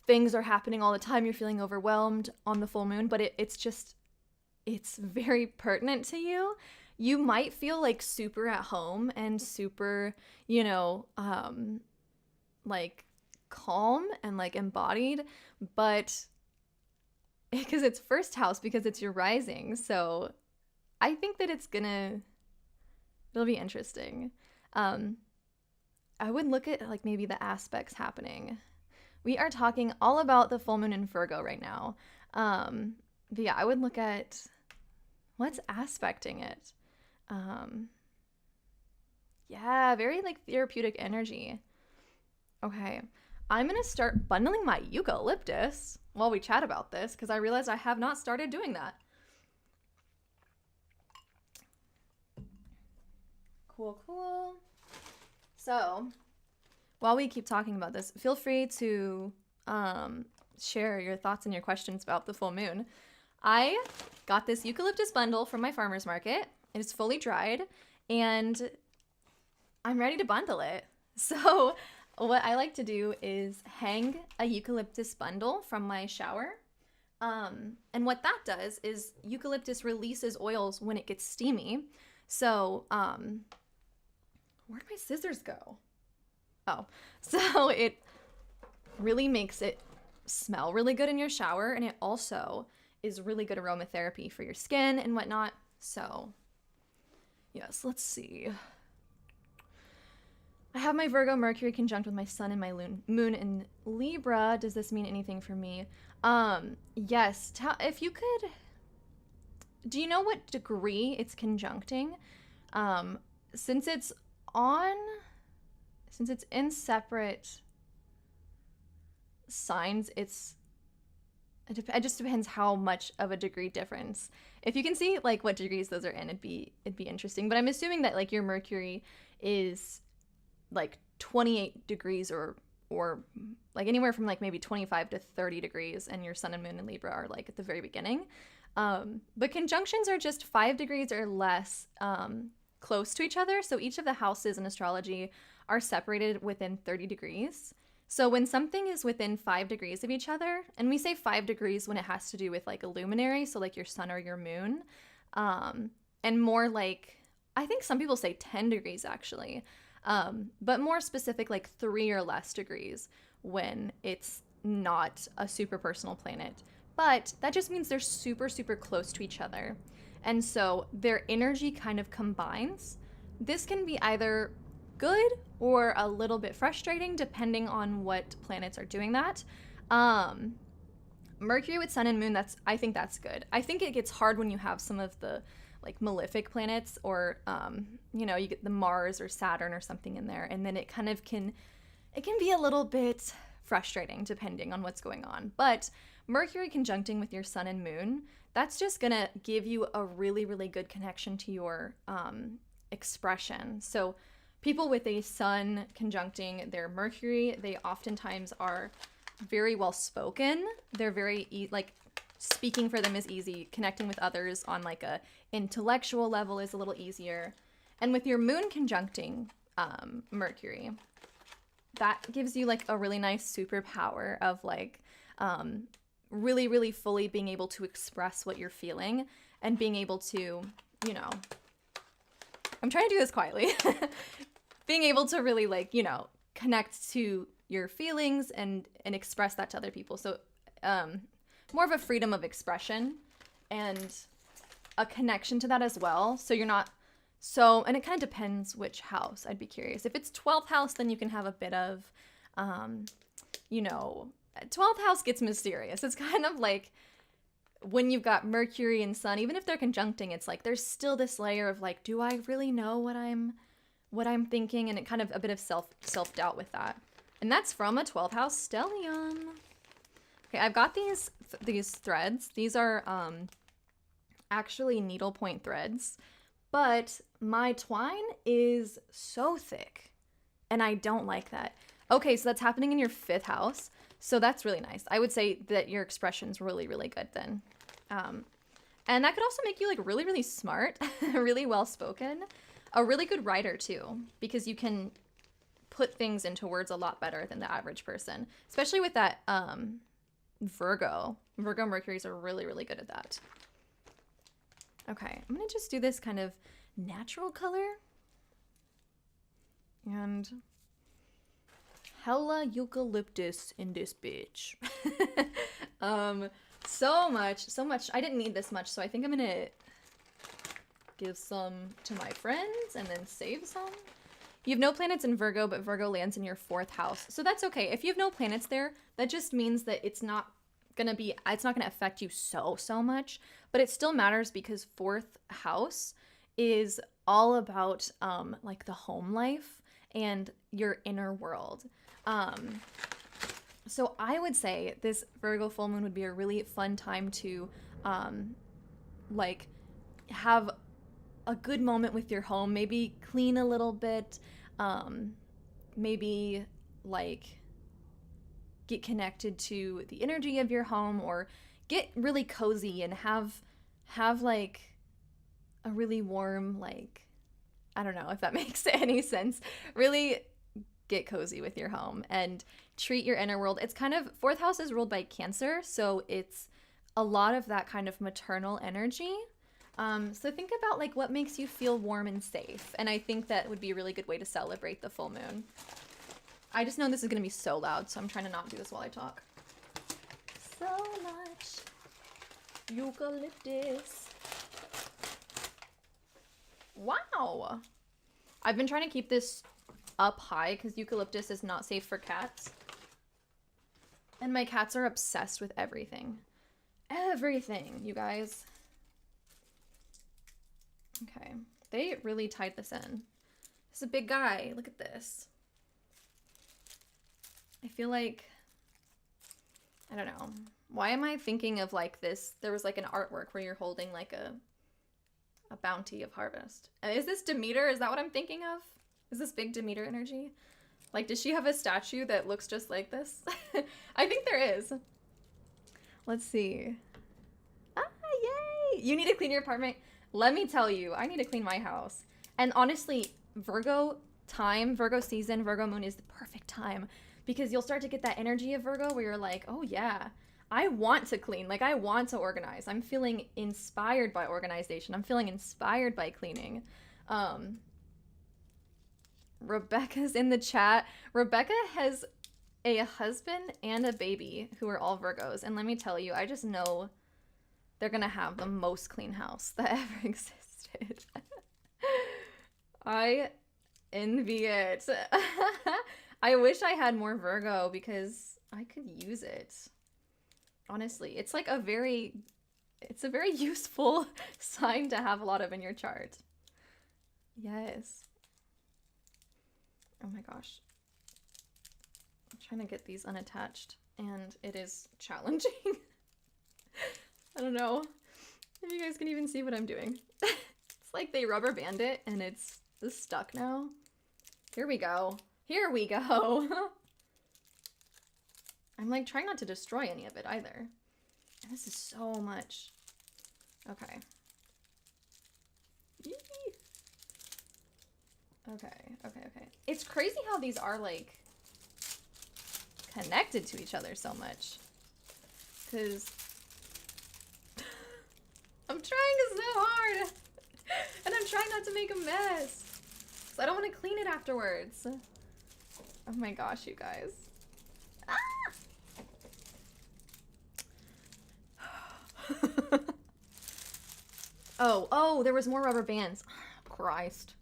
things are happening all the time, you're feeling overwhelmed on the full moon, but it's very pertinent to you. You might feel like super at home and super, you know, like calm and like embodied, but because it's first house, because it's your rising. So I think that it'll be interesting. I would look at like maybe the aspects happening. We are talking all about the full moon in Virgo right now. But yeah, I would look at what's aspecting it. Yeah, very like therapeutic energy. Okay, I'm gonna start bundling my eucalyptus while we chat about this, because I realized I have not started doing that. Cool. So, while we keep talking about this, feel free to share your thoughts and your questions about the full moon. I got this eucalyptus bundle from my farmer's market. It is fully dried, and I'm ready to bundle it. So what I like to do is hang a eucalyptus bundle from my shower. And what that does is eucalyptus releases oils when it gets steamy. So, where'd my scissors go? Oh, so it really makes it smell really good in your shower, and it also is really good aromatherapy for your skin and whatnot. So yes, let's see. I have my Virgo Mercury conjunct with my sun and my moon in Libra. Does this mean anything for me? Yes. If you could, do you know what degree it's conjuncting? Since it's in separate signs, it just depends how much of a degree difference. If you can see like what degrees those are in, it'd be interesting. But I'm assuming that like your Mercury is like 28 degrees or like anywhere from like maybe 25 to 30 degrees, and your sun and moon in Libra are like at the very beginning. But conjunctions are just 5 degrees or less close to each other. So each of the houses in astrology are separated within 30 degrees. So when something is within 5 degrees of each other, and we say 5 degrees when it has to do with like a luminary, so like your sun or your moon, and more like, I think some people say 10 degrees actually, but more specific like 3 or less degrees when it's not a super personal planet. But that just means they're super, super close to each other. And so their energy kind of combines. This can be either good or a little bit frustrating depending on what planets are doing that. Mercury with sun and moon, I think that's good. I think it gets hard when you have some of the like malefic planets or you get the Mars or Saturn or something in there, and then it kind of can be a little bit frustrating depending on what's going on. But Mercury conjuncting with your sun and moon, that's just gonna give you a really, really good connection to your expression. So people with a sun conjuncting their Mercury, they oftentimes are very well spoken. They're very like speaking for them is easy. Connecting with others on like a intellectual level is a little easier. And with your moon conjuncting Mercury, that gives you like a really nice superpower of like really, really fully being able to express what you're feeling and being able to, I'm trying to do this quietly, being able to really like, connect to your feelings and express that to other people. So more of a freedom of expression and a connection to that as well. So you're not and it kind of depends which house. I'd be curious. If it's 12th house, then you can have a bit of, 12th house gets mysterious. It's kind of like when you've got Mercury and Sun, even if they're conjuncting, it's like there's still this layer of like, do I really know what I'm thinking? And it kind of a bit of self-doubt with that. And that's from a 12th house stellium. Okay, I've got these threads. These are actually needlepoint threads, but my twine is so thick and I don't like that. Okay, so that's happening in your 5th house. So that's really nice. I would say that your expression's really, really good then. And that could also make you like really, really smart, really well-spoken, a really good writer too, because you can put things into words a lot better than the average person, especially with that Virgo. Virgo Mercuries are really, really good at that. Okay, I'm gonna just do this kind of natural color. And hella eucalyptus in this bitch. So much. I didn't need this much, so I think I'm gonna give some to my friends and then save some. You have no planets in Virgo, but Virgo lands in your 4th house. So that's okay. If you have no planets there, that just means that it's not gonna affect you so much, but it still matters because 4th house is all about like the home life and your inner world. So I would say this Virgo full moon would be a really fun time to like have a good moment with your home, maybe clean a little bit, maybe like get connected to the energy of your home, or get really cozy and have like a really warm, like, I don't know if that makes any sense, really get cozy with your home and treat your inner world. It's kind of, 4th house is ruled by Cancer, so it's a lot of that kind of maternal energy. So think about like what makes you feel warm and safe, and I think that would be a really good way to celebrate the full moon. I just know this is going to be so loud, so I'm trying to not do this while I talk. So much eucalyptus. Wow. I've been trying to keep this up high because eucalyptus is not safe for cats. And my cats are obsessed with everything. Everything, you guys. Okay. They really tied this in. This is a big guy. Look at this. I feel like, I don't know. Why am I thinking of like this? There was like an artwork where you're holding like a bounty of harvest. Is this Demeter? Is that what I'm thinking of? Is this big Demeter energy? Like, does she have a statue that looks just like this? I think there is. Let's see. Ah, yay! You need to clean your apartment. Let me tell you, I need to clean my house. And honestly, Virgo time, Virgo season, Virgo moon is the perfect time, because you'll start to get that energy of Virgo where you're like, oh yeah, I want to clean. Like, I want to organize. I'm feeling inspired by organization. I'm feeling inspired by cleaning. Rebecca's in the chat. Rebecca has a husband and a baby who are all Virgos. And let me tell you, I just know they're going to have the most clean house that ever existed. I envy it. I wish I had more Virgo because I could use it. Honestly, it's like a very useful sign to have a lot of in your chart. Yes. Oh my gosh. I'm trying to get these unattached and it is challenging. I don't know if you guys can even see what I'm doing. It's like they rubber band it and it's stuck now. Here we go. Here we go. I'm like trying not to destroy any of it either. And this is so much. Okay. Yee. Okay. It's crazy how these are like connected to each other so much. Because I'm trying so hard. And I'm trying not to make a mess. So I don't want to clean it afterwards. Oh my gosh, you guys. Ah! Oh, there was more rubber bands. Christ.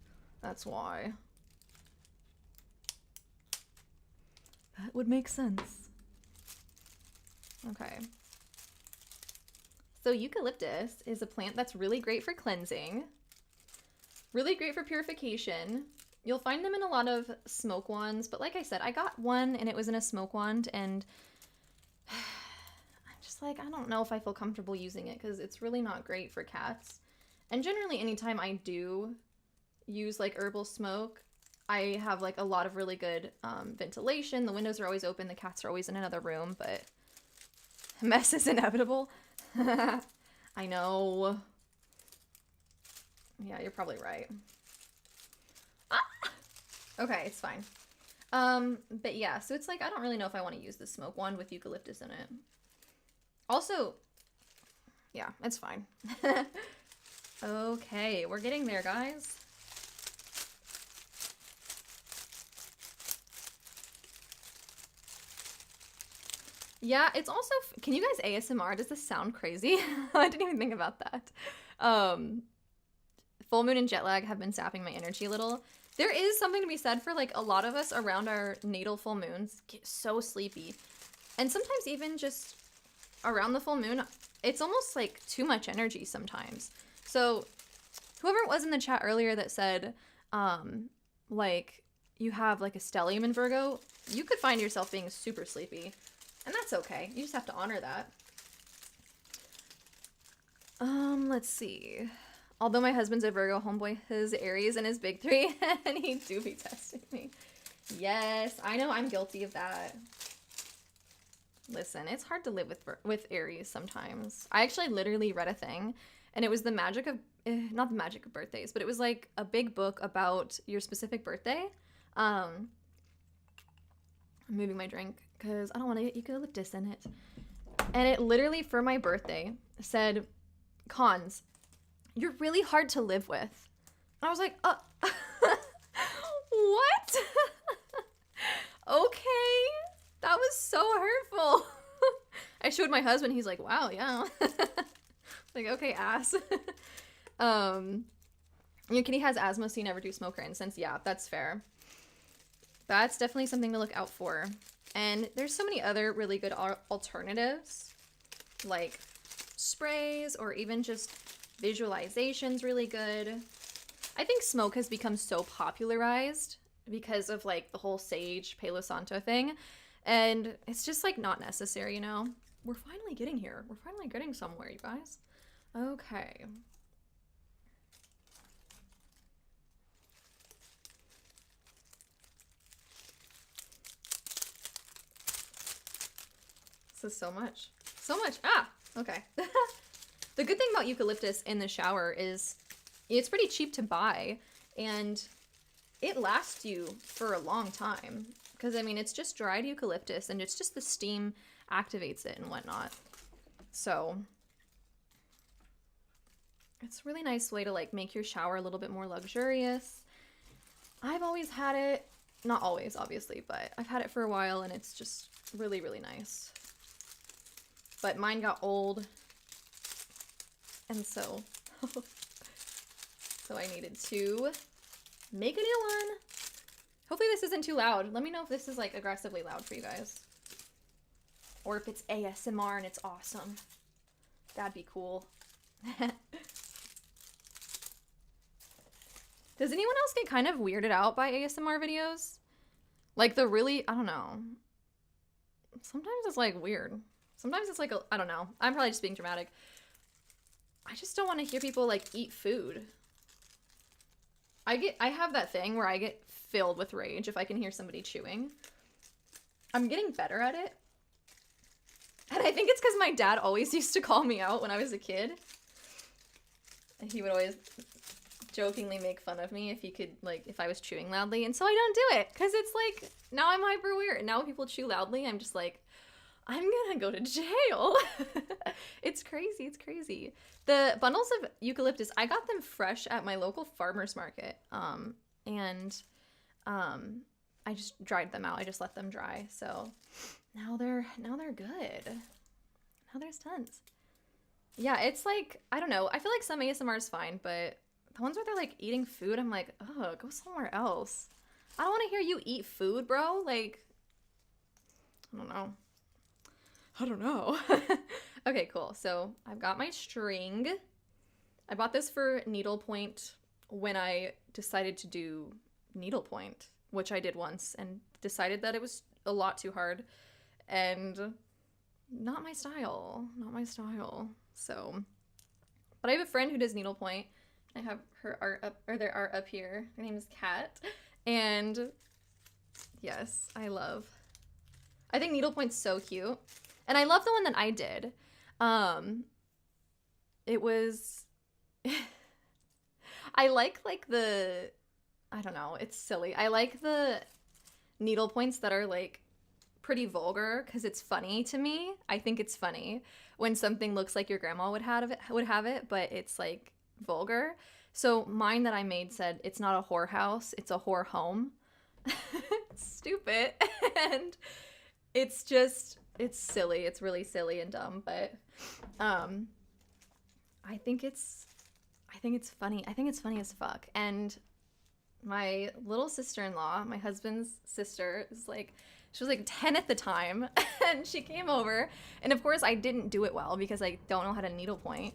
That's why. That would make sense. Okay. So eucalyptus is a plant that's really great for cleansing. Really great for purification. You'll find them in a lot of smoke wands, but like I said, I got one and it was in a smoke wand and I'm just like, I don't know if I feel comfortable using it because it's really not great for cats. And generally anytime I do use like herbal smoke, I have like a lot of really good ventilation. The windows are always open. The cats are always in another room, but mess is inevitable. I know. Yeah, you're probably right. Ah! Okay, it's fine. But yeah, so it's like, I don't really know if I want to use the smoke wand with eucalyptus in it. Also, yeah, it's fine. Okay, we're getting there, guys. Yeah, it's also, can you guys ASMR? Does this sound crazy? I didn't even think about that. Full moon and jet lag have been sapping my energy a little. There is something to be said for like a lot of us around our natal full moons get so sleepy. And sometimes even just around the full moon, it's almost like too much energy sometimes. So whoever it was in the chat earlier that said, like you have like a stellium in Virgo, you could find yourself being super sleepy. And that's okay. You just have to honor that. Let's see. Although my husband's a Virgo homeboy, his Aries and his big three, and he do be testing me. Yes, I know I'm guilty of that. Listen, it's hard to live with Aries sometimes. I actually literally read a thing, and it was the magic of, not the magic of birthdays, but it was like a big book about your specific birthday. I'm moving my drink because I don't want to get eucalyptus in it. And it literally, for my birthday, said, cons, you're really hard to live with. And I was like, what? Okay, that was so hurtful. I showed my husband, he's like, wow, yeah. Like, okay, ass. Kitty has asthma, so you never do smoke or incense. Yeah, that's fair. That's definitely something to look out for. And there's so many other really good alternatives, like sprays or even just visualization's really good. I think smoke has become so popularized because of like the whole sage Palo Santo thing. And it's just like not necessary, you know? We're finally getting here. We're finally getting somewhere, you guys. Okay. This is so much. So much. Ah, okay. The good thing about eucalyptus in the shower is it's pretty cheap to buy and it lasts you for a long time. Because, I mean, it's just dried eucalyptus and it's just the steam activates it and whatnot. So it's a really nice way to like make your shower a little bit more luxurious. I've always had it, not always obviously, but I've had it for a while and it's just really, really nice. But mine got old and so I needed to make a new one. Hopefully this isn't too loud. Let me know if this is like aggressively loud for you guys. Or if it's ASMR and it's awesome. That'd be cool. Does anyone else get kind of weirded out by ASMR videos? Like the really, I don't know. Sometimes it's like weird. Sometimes it's like, I don't know. I'm probably just being dramatic. I just don't want to hear people like eat food. I have that thing where I get filled with rage if I can hear somebody chewing. I'm getting better at it. And I think it's because my dad always used to call me out when I was a kid. And he would always jokingly make fun of me if I was chewing loudly. And so I don't do it because it's like, now I'm hyper aware. And now when people chew loudly, I'm just like, I'm gonna go to jail. It's crazy. It's crazy. The bundles of eucalyptus, I got them fresh at my local farmer's market. I just dried them out. I just let them dry. So now they're good. Now there's tons. Yeah, it's like, I don't know. I feel like some ASMR is fine, but the ones where they're like eating food, I'm like, oh, go somewhere else. I don't want to hear you eat food, bro. Like, I don't know. Okay, cool. So I've got my string. I bought this for needlepoint when I decided to do needlepoint, which I did once and decided that it was a lot too hard and not my style. So, but I have a friend who does needlepoint. I have her art up, or their art up here. Her name is Kat. And yes, I think needlepoint's so cute. And I love the one that I did. It was, I like the, I don't know, it's silly. I like the needle points that are like pretty vulgar because it's funny to me. I think it's funny when something looks like your grandma would have it, but it's like vulgar. So mine that I made said, it's not a whorehouse, it's a whore home. It's stupid. And it's silly. It's really silly and dumb, but I think it's funny. I think it's funny as fuck. And my little sister-in-law, my husband's sister, she was like 10 at the time, and she came over, and of course I didn't do it well because I don't know how to needlepoint.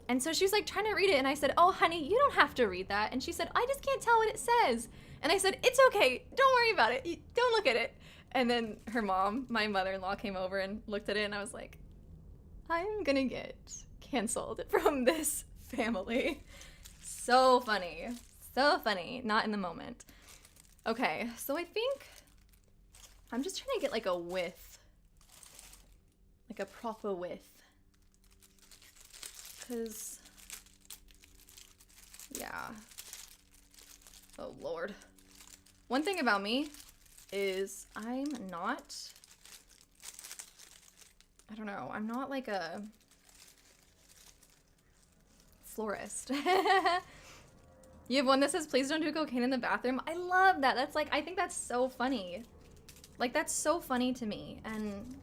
And so she was like trying to read it, and I said, "Oh, honey, you don't have to read that." And she said, "I just can't tell what it says." And I said, "It's okay. Don't worry about it. Don't look at it." And then her mom, my mother-in-law, came over and looked at it, and I was like, I'm gonna get canceled from this family. So funny. So funny. Not in the moment. Okay, so I think I'm just trying to get like a width. Like a proper width. Because, yeah. Oh, Lord. One thing about me is I'm not like a florist. You have one that says, "Please don't do cocaine in the bathroom." I love that. That's like, I think that's so funny. Like, that's so funny to me. And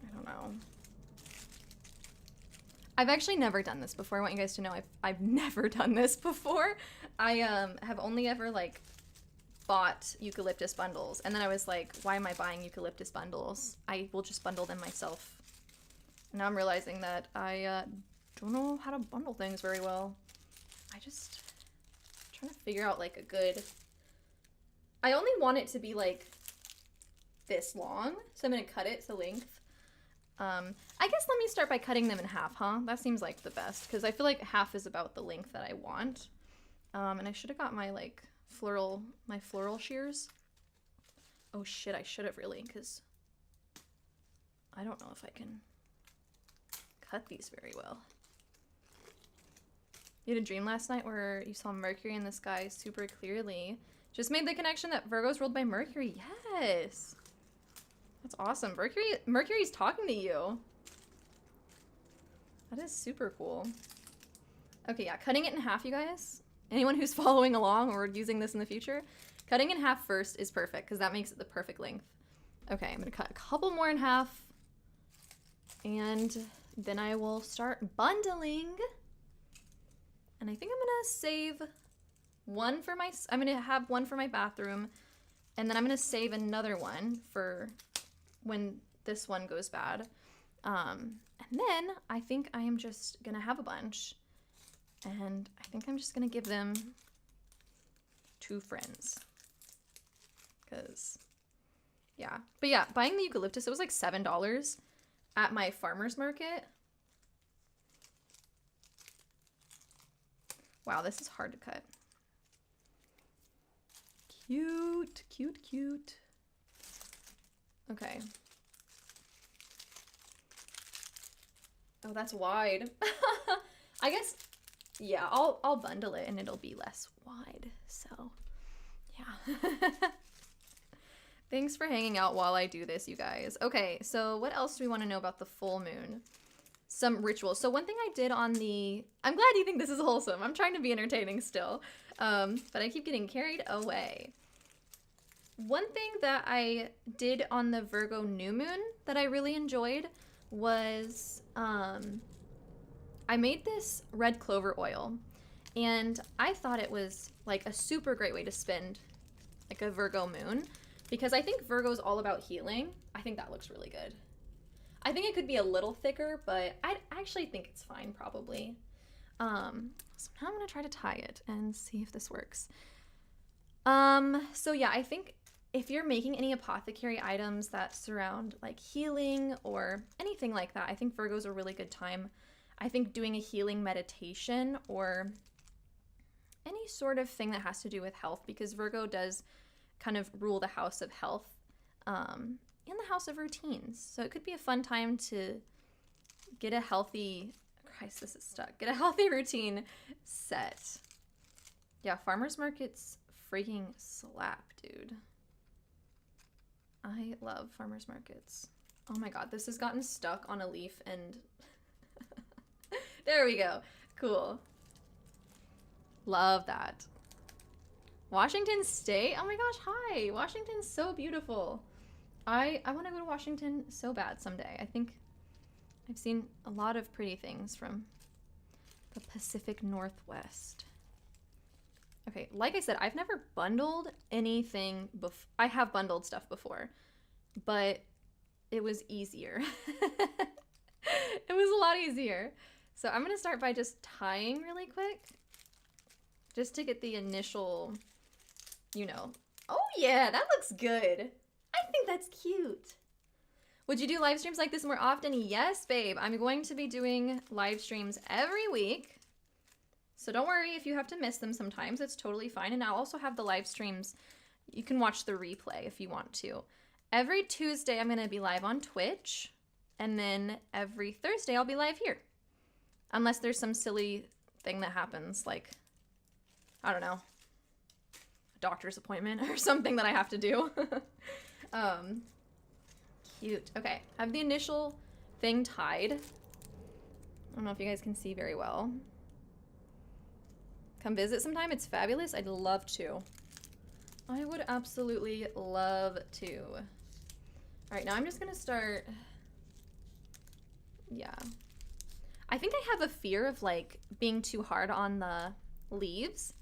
I don't know. I've actually never done this before. I want you guys to know I've never done this before. I have only ever like bought eucalyptus bundles, and then I was like, why am I buying eucalyptus bundles? I will just bundle them myself. And now I'm realizing that I don't know how to bundle things very well. I'm trying to figure out like a good, I only want it to be like this long, so I'm gonna cut it to length. I guess let me start by cutting them in half, huh? That seems like the best, because I feel like half is about the length that I want. And I should have got my like floral shears. Oh shit, I should have really, because I don't know if I can cut these very well. You had a dream last night where you saw Mercury in the sky super clearly. Just made the connection that Virgo's ruled by Mercury. Yes. That's awesome. Mercury's talking to you. That is super cool. Okay, yeah, cutting it in half, you guys. Anyone who's following along or using this in the future, cutting in half first is perfect because that makes it the perfect length. Okay, I'm gonna cut a couple more in half, and then I will start bundling. And I think I'm gonna save one for I'm gonna have one for my bathroom, and then I'm gonna save another one for when this one goes bad. And then I think I am just gonna have a bunch, and I think I'm just gonna give them to friends, because yeah. But yeah, buying the eucalyptus, it was like $7 at my farmer's market. Wow, this is hard to cut. Cute, cute, cute. Okay. Oh, that's wide. I guess, yeah, I'll bundle it and it'll be less wide. So, yeah. Thanks for hanging out while I do this, you guys. Okay, so what else do we want to know about the full moon? Some rituals. So one thing I did on the... I'm glad you think this is wholesome. I'm trying to be entertaining still. But I keep getting carried away. One thing that I did on the Virgo new moon that I really enjoyed was I made this red clover oil, and I thought it was like a super great way to spend like a Virgo moon, because I think Virgo is all about healing. I think that looks really good. I think it could be a little thicker, but I actually think it's fine probably. So now I'm gonna try to tie it and see if this works. So yeah, I think if you're making any apothecary items that surround like healing or anything like that, I think Virgo's a really good time. I think doing a healing meditation or any sort of thing that has to do with health, because Virgo does kind of rule the house of health, in the house of routines. So it could be a fun time to get a healthy, Christ, this is stuck. Get a healthy routine set. Yeah, farmers markets freaking slap, dude. I love farmers markets. Oh my god, this has gotten stuck on a leaf and there we go. Cool. Love that. Washington State? Oh my gosh, hi. Washington's so beautiful. I want to go to Washington so bad someday. I think I've seen a lot of pretty things from the Pacific Northwest. Okay, like I said, I've never bundled anything before. I have bundled stuff before, but it was easier. It was a lot easier. So I'm going to start by just tying really quick, just to get the initial, you know. Oh yeah, that looks good. I think that's cute. Would you do live streams like this more often? Yes, babe. I'm going to be doing live streams every week. So don't worry if you have to miss them sometimes. It's totally fine. And I'll also have the live streams. You can watch the replay if you want to. Every Tuesday, I'm going to be live on Twitch. And then every Thursday, I'll be live here. Unless there's some silly thing that happens, like, I don't know, a doctor's appointment or something that I have to do. Cute. Okay, I have the initial thing tied. I don't know if you guys can see very well. Come visit sometime. It's fabulous. I'd love to. I would absolutely love to. All right, now I'm just gonna start. Yeah. I think I have a fear of like being too hard on the leaves.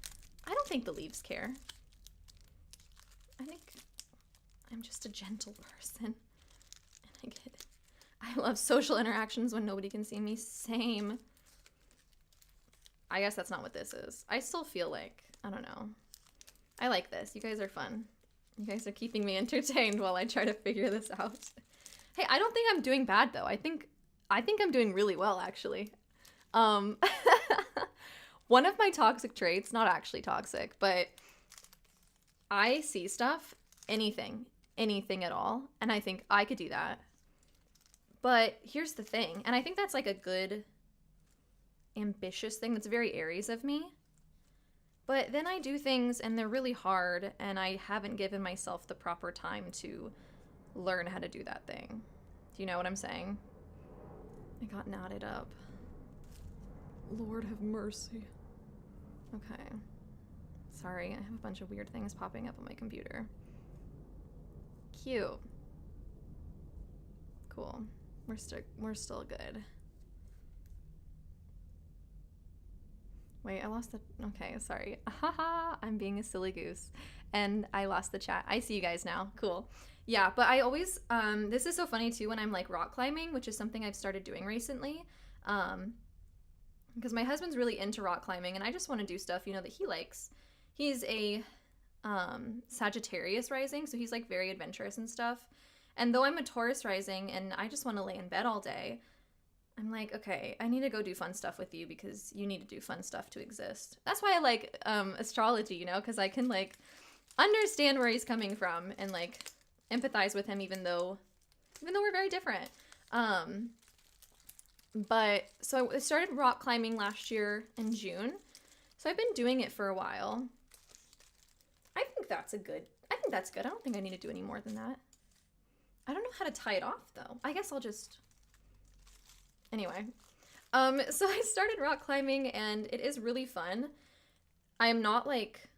I don't think the leaves care. I think I'm just a gentle person. And I love social interactions when nobody can see me. Same. I guess that's not what this is. I still feel like, I don't know. I like this. You guys are fun. You guys are keeping me entertained while I try to figure this out. Hey, I don't think I'm doing bad though. I think I'm doing really well actually. One of my toxic traits, not actually toxic, but I see stuff, anything at all, and I think I could do that. But here's the thing, and I think that's like a good ambitious thing. That's very Aries of me. But then I do things and they're really hard and I haven't given myself the proper time to learn how to do that thing. Do you know what I'm saying? I got knotted up. Lord have mercy. Okay. Sorry, I have a bunch of weird things popping up on my computer. Cute. Cool. We're still good. Wait, I lost the... Okay, sorry. Haha, I'm being a silly goose. And I lost the chat. I see you guys now. Cool. Yeah, but I always... this is so funny, too, when I'm, like, rock climbing, which is something I've started doing recently. Because my husband's really into rock climbing, and I just want to do stuff, you know, that he likes. He's a Sagittarius rising, so he's, like, very adventurous and stuff. And though I'm a Taurus rising, and I just want to lay in bed all day... I'm like, okay, I need to go do fun stuff with you because you need to do fun stuff to exist. That's why I like astrology, you know, because I can, like, understand where he's coming from and, like, empathize with him even though we're very different. But, so I started rock climbing last year in June. So I've been doing it for a while. I think that's good. I don't think I need to do any more than that. I don't know how to tie it off, though. I guess I'll just... Anyway, so I started rock climbing and it is really fun. I am not, like,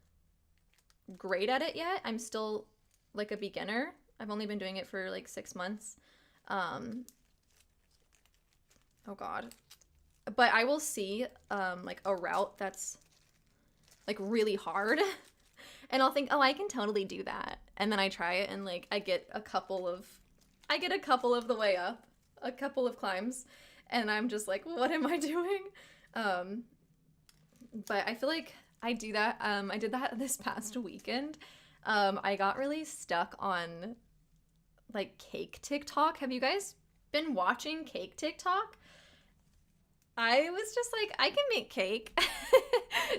great at it yet. I'm still, like, a beginner. I've only been doing it for, like, 6 months. Oh, God. But I will see, like, a route that's, like, really hard. And I'll think, oh, I can totally do that. And then I try it and, like, I get a couple of the way up. A couple of climbs. And I'm just like, what am I doing? But I feel like I do that. I did that this past weekend. I got really stuck on, like, cake TikTok. Have you guys been watching cake TikTok? I was just like, I can make cake.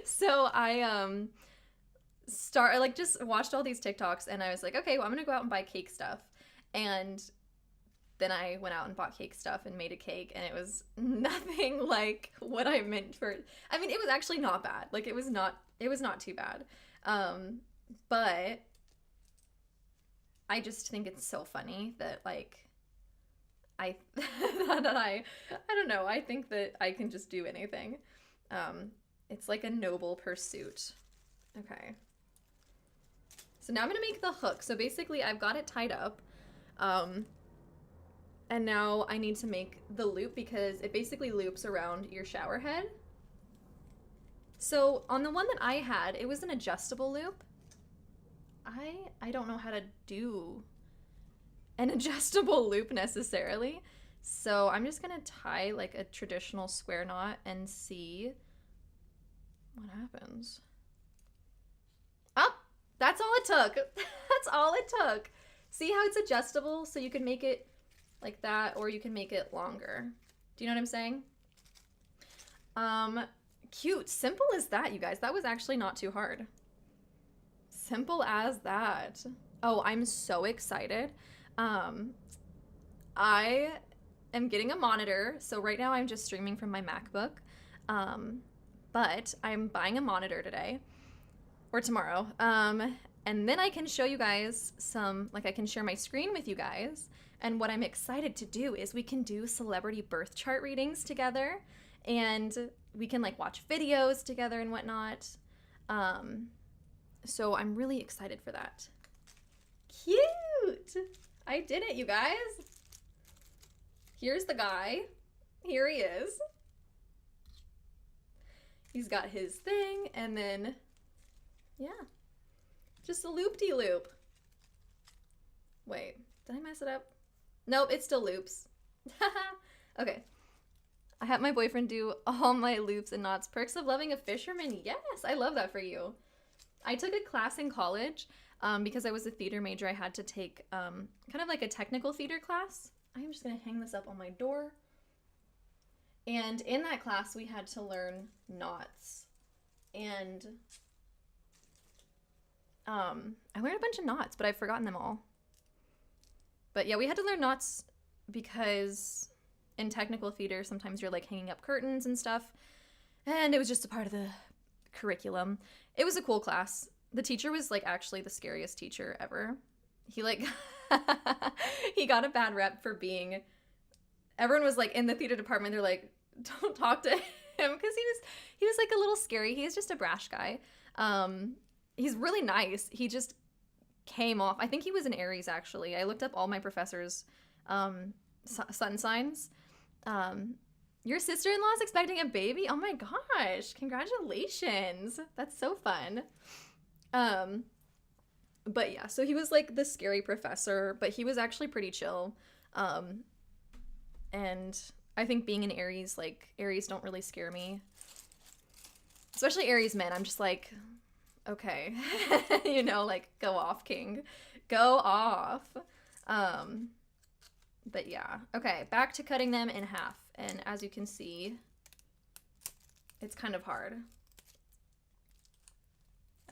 So I just watched all these TikToks and I was like, okay, well, I'm gonna go out and buy cake stuff. And then I went out and bought cake stuff and made a cake, and it was nothing like what I meant for it. I mean, it was actually not bad. Like, it was not too bad. But I just think it's so funny that, like, I don't know. I think that I can just do anything. It's like a noble pursuit. Okay. So now I'm gonna make the hook. So basically I've got it tied up. And now I need to make the loop because it basically loops around your shower head. So on the one that I had, it was an adjustable loop. I don't know how to do an adjustable loop necessarily. So I'm just gonna tie, like, a traditional square knot and see what happens. Oh, that's all it took. That's all it took. See how it's adjustable? So you can make it like that, or you can make it longer. Do you know what I'm saying? Cute. Simple as that, you guys. That was actually not too hard. Simple as that. Oh, I'm so excited. I am getting a monitor. So right now I'm just streaming from my MacBook. But I'm buying a monitor today or tomorrow. And then I can show you guys some, like, I can share my screen with you guys. And what I'm excited to do is we can do celebrity birth chart readings together, and we can, like, watch videos together and whatnot. So I'm really excited for that. Cute! I did it, you guys. Here's the guy. Here he is. He's got his thing, and then, yeah, just a loop-de-loop. Wait, did I mess it up? Nope, it still loops. Okay. I had my boyfriend do all my loops and knots. Perks of loving a fisherman. Yes, I love that for you. I took a class in college because I was a theater major. I had to take kind of like a technical theater class. I'm just going to hang this up on my door. And in that class, we had to learn knots. And I learned a bunch of knots, but I've forgotten them all. But yeah, we had to learn knots because in technical theater, sometimes you're, like, hanging up curtains and stuff. And it was just a part of the curriculum. It was a cool class. The teacher was, like, actually the scariest teacher ever. He, like, he got a bad rep for being, everyone was, like, in the theater department, they're like, don't talk to him, because he was like a little scary. He's just a brash guy. He's really nice. He just came off, I think he was an Aries, actually. I looked up all my professors' sun signs. Your sister-in-law's expecting a baby? Oh my gosh, congratulations. That's so fun. But yeah, so he was like the scary professor, but he was actually pretty chill. And I think being an Aries, like, Aries don't really scare me. Especially Aries men. I'm just like, okay. You know, like, go off, king. Go off. But yeah. Okay, back to cutting them in half. And as you can see, it's kind of hard.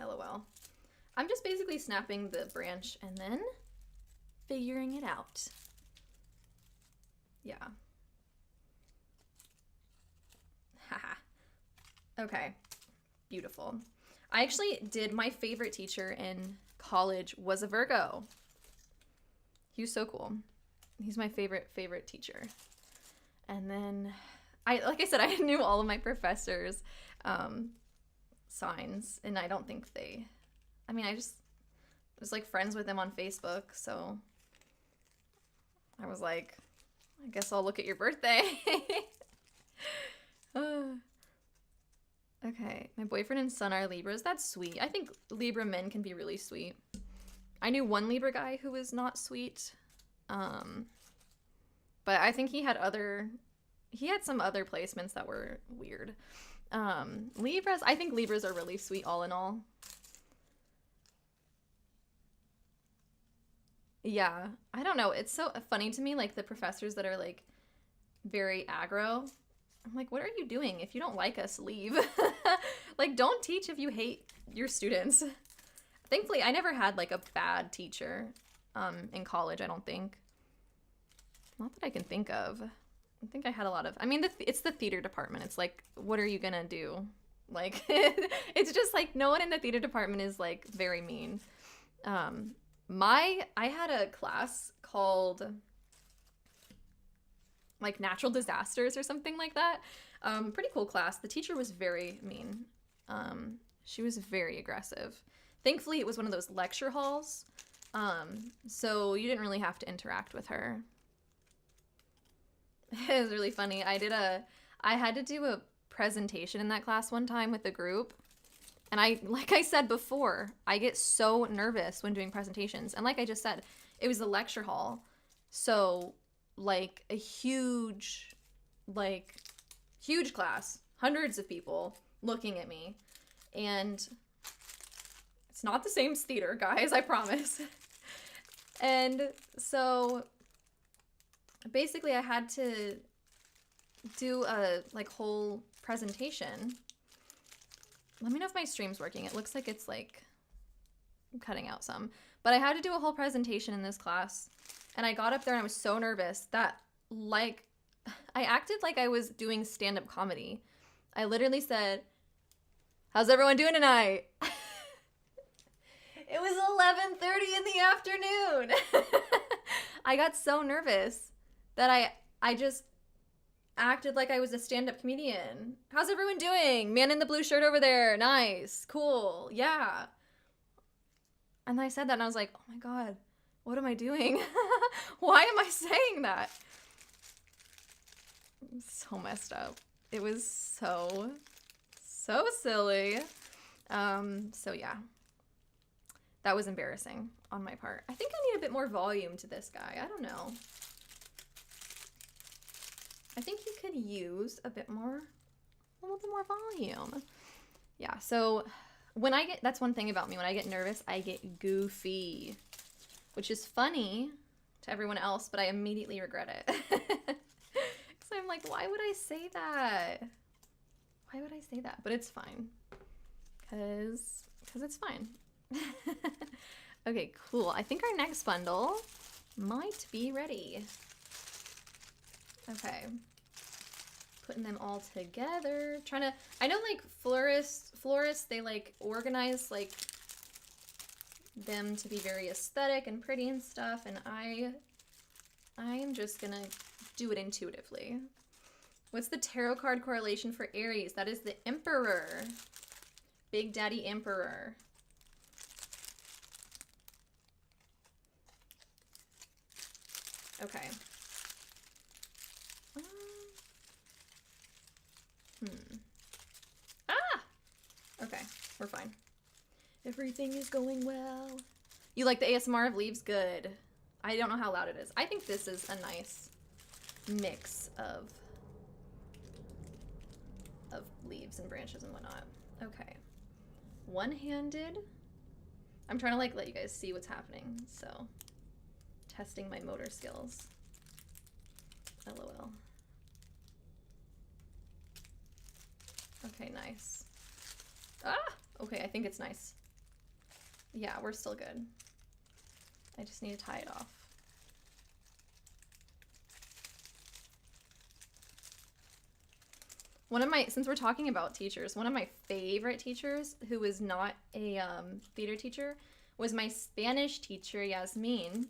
LOL. I'm just basically snapping the branch and then figuring it out. Yeah. Haha. Okay. Beautiful. I actually did, my favorite teacher in college was a Virgo. He was so cool. He's my favorite teacher. And then like I said, I knew all of my professors' signs, and I don't think I just was like friends with them on Facebook, so I was like, I guess I'll look at your birthday. Okay, my boyfriend and son are Libras. That's sweet. I think Libra men can be really sweet. I knew one Libra guy who was not sweet, but I think he had some other placements that were weird. Libras, I think Libras are really sweet all in all. Yeah, I don't know. It's so funny to me, like the professors that are like very aggro. I'm like, what are you doing? If you don't like us, leave. Like, don't teach if you hate your students. Thankfully, I never had like a bad teacher in college, I don't think. Not that I can think of. I think I had a lot of, I mean, it's the theater department. It's like, what are you gonna do? Like, it's just like, no one in the theater department is like very mean. I had a class called like natural disasters or something like that. Pretty cool class. The teacher was very mean. She was very aggressive. Thankfully, it was one of those lecture halls. So you didn't really have to interact with her. It was really funny. I had to do a presentation in that class one time with the group. And like I said before, I get so nervous when doing presentations. And like I just said, it was a lecture hall. So like a huge class, hundreds of people looking at me. And it's not the same theater, guys, I promise. And so basically I had to do a like whole presentation. Let me know if my stream's working. It looks like it's like cutting out some. But I had to do a whole presentation in this class. And I got up there and I was so nervous that like I acted like I was doing stand-up comedy. I literally said, "How's everyone doing tonight?" It was 11:30 in the afternoon. I got so nervous that I just acted like I was a stand-up comedian. "How's everyone doing? Man in the blue shirt over there. Nice. Cool. Yeah." And I said that and I was like, oh my God, what am I doing? Why am I saying that? So messed up. It was so silly. So yeah. That was embarrassing on my part. I think I need a bit more volume to this guy. I don't know. I think he could use a little bit more volume. Yeah, so that's one thing about me. When I get nervous, I get goofy, which is funny to everyone else, but I immediately regret it. So I'm like, why would I say that? Why would I say that? But it's fine, because it's fine. Okay, cool. I think our next bundle might be ready. Okay. Putting them all together. I know like florists, they like organize like them to be very aesthetic and pretty and stuff, and I am just gonna do it intuitively. What's the tarot card correlation for Aries? That is the Emperor. Big Daddy Emperor. Okay. Everything is going well. You like the ASMR of leaves? Good. I don't know how loud it is. I think this is a nice mix of leaves and branches and whatnot. Okay. One-handed. I'm trying to like let you guys see what's happening, so testing my motor skills. LOL. Okay, nice. Ah! Okay, I think it's nice. Yeah, we're still good. I just need to tie it off. Since we're talking about teachers, one of my favorite teachers who was not a theater teacher was my Spanish teacher, Yasmin.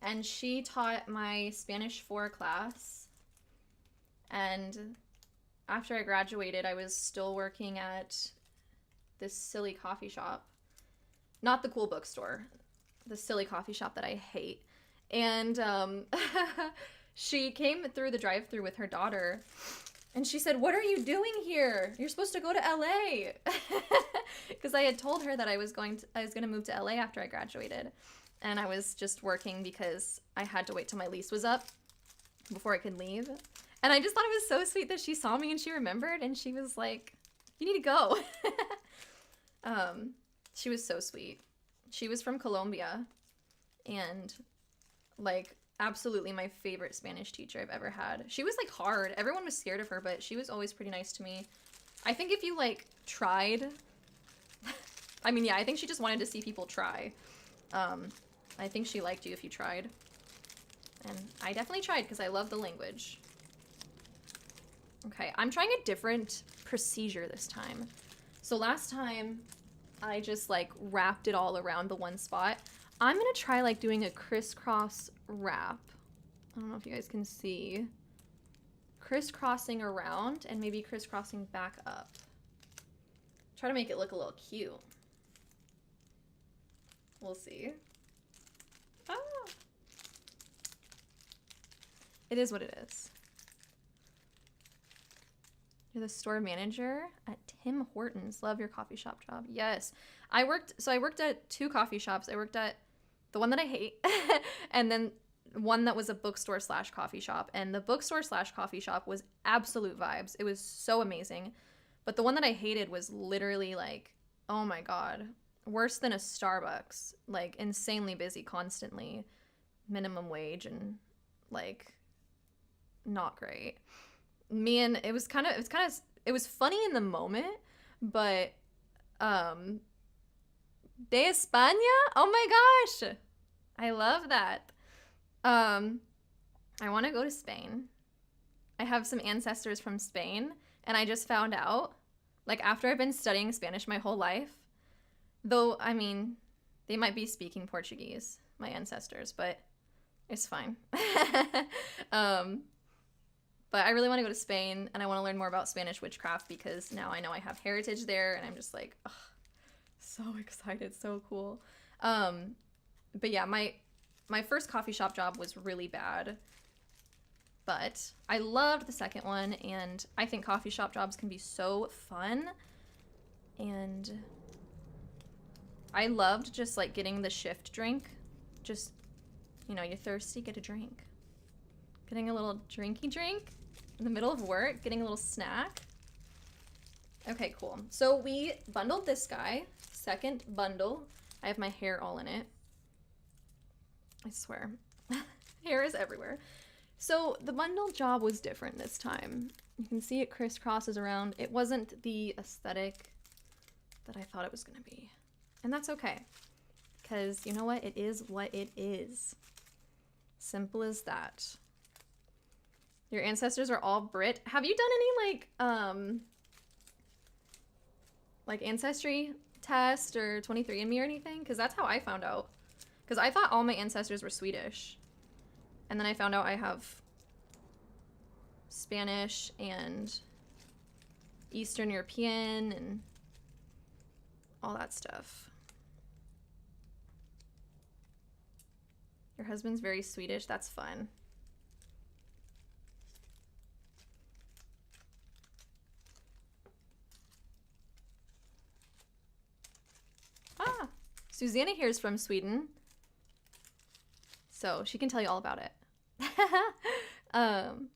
And she taught my Spanish 4 class. And after I graduated, I was still working at this silly coffee shop. Not the cool bookstore. The silly coffee shop that I hate. And she came through the drive-thru with her daughter. And she said, "What are you doing here? You're supposed to go to LA." Because I had told her that I was going to move to LA after I graduated. And I was just working because I had to wait till my lease was up before I could leave. And I just thought it was so sweet that she saw me and she remembered and she was like, "You need to go." She was so sweet. She was from Colombia and like absolutely my favorite Spanish teacher I've ever had. She was like hard. Everyone was scared of her, but she was always pretty nice to me. I think if you like tried, I mean, yeah, I think she just wanted to see people try. I think she liked you if you tried. And I definitely tried because I love the language. Okay, I'm trying a different procedure this time. So last time I just like wrapped it all around the one spot. I'm gonna try like doing a crisscross wrap. I don't know if you guys can see. Crisscrossing around and maybe crisscrossing back up. Try to make it look a little cute. We'll see. Ah. It is what it is. You're the store manager at Tim Hortons. Love your coffee shop job. Yes. I worked at 2 coffee shops. I worked at the one that I hate and then one that was a bookstore / coffee shop. And the bookstore / coffee shop was absolute vibes. It was so amazing. But the one that I hated was literally like, oh my God, worse than a Starbucks. Like insanely busy constantly. Minimum wage and like not great. It was funny in the moment, but De España? Oh my gosh. I love that. I want to go to Spain. I have some ancestors from Spain, and I just found out, like after I've been studying Spanish my whole life, though, I mean, they might be speaking Portuguese, my ancestors, but it's fine. But I really want to go to Spain, and I want to learn more about Spanish witchcraft because now I know I have heritage there, and I'm just like, ugh, so excited, so cool. But yeah, my first coffee shop job was really bad, but I loved the second one, and I think coffee shop jobs can be so fun, and I loved just like getting the shift drink. Just, you know, you're thirsty, get a drink. Getting a little drinky drink in the middle of work, getting a little snack. Okay, cool. So we bundled this guy. Second bundle. I have my hair all in it. I swear. Hair is everywhere. So the bundle job was different this time. You can see it crisscrosses around. It wasn't the aesthetic that I thought it was going to be. And that's okay. Because you know what? It is what it is. Simple as that. Your ancestors are all Brit. Have you done any like ancestry test or 23andMe or anything? Because that's how I found out. Because I thought all my ancestors were Swedish. And then I found out I have Spanish and Eastern European and all that stuff. Your husband's very Swedish. That's fun. Ah. Susanna here is from Sweden, so she can tell you all about it. One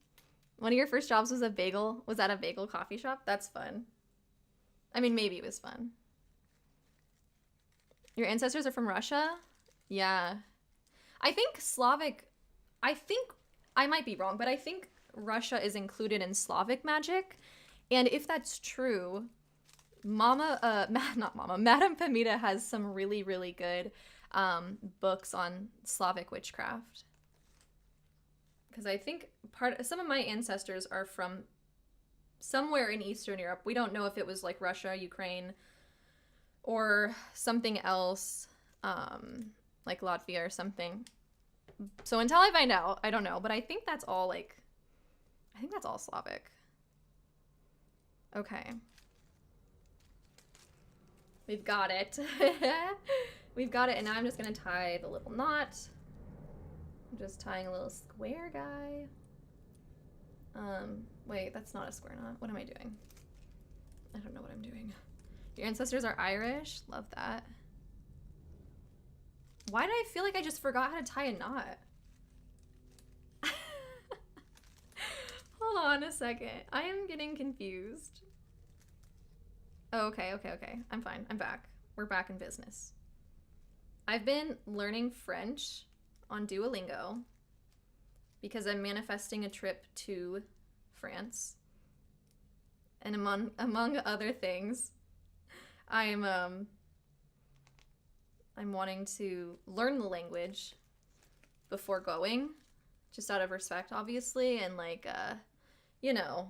of your first jobs was a bagel. Was at a bagel coffee shop? That's fun. I mean, maybe it was fun. Your ancestors are from Russia? Yeah. I think I might be wrong, but I think Russia is included in Slavic magic. And if that's true, Madame Pamita has some really, really good books on Slavic witchcraft. Because I think some of my ancestors are from somewhere in Eastern Europe. We don't know if it was like Russia, Ukraine, or something else, like Latvia or something. So until I find out, I don't know. But I think that's all Slavic. Okay. We've got it. We've got it, and now I'm just gonna tie the little knot. I'm just tying a little square guy. Wait, that's not a square knot. What am I doing? I don't know what I'm doing. Your ancestors are Irish? Love that. Why did I feel like I just forgot how to tie a knot? Hold on a second. I am getting confused. Oh, okay. I'm fine. I'm back. We're back in business. I've been learning French on Duolingo because I'm manifesting a trip to France. And among other things, I'm wanting to learn the language before going, just out of respect, obviously, and like, you know,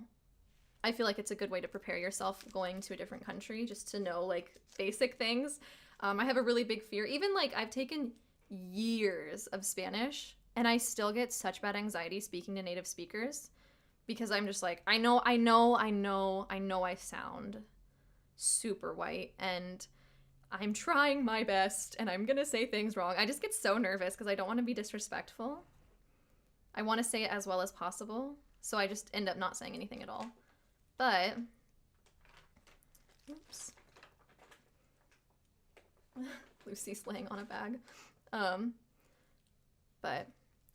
I feel like it's a good way to prepare yourself going to a different country, just to know like basic things. I have a really big fear. Even like I've taken years of Spanish and I still get such bad anxiety speaking to native speakers because I'm just like, I know I sound super white and I'm trying my best and I'm gonna say things wrong. I just get so nervous because I don't want to be disrespectful. I want to say it as well as possible, so I just end up not saying anything at all. But, oops. Lucy's laying on a bag. But,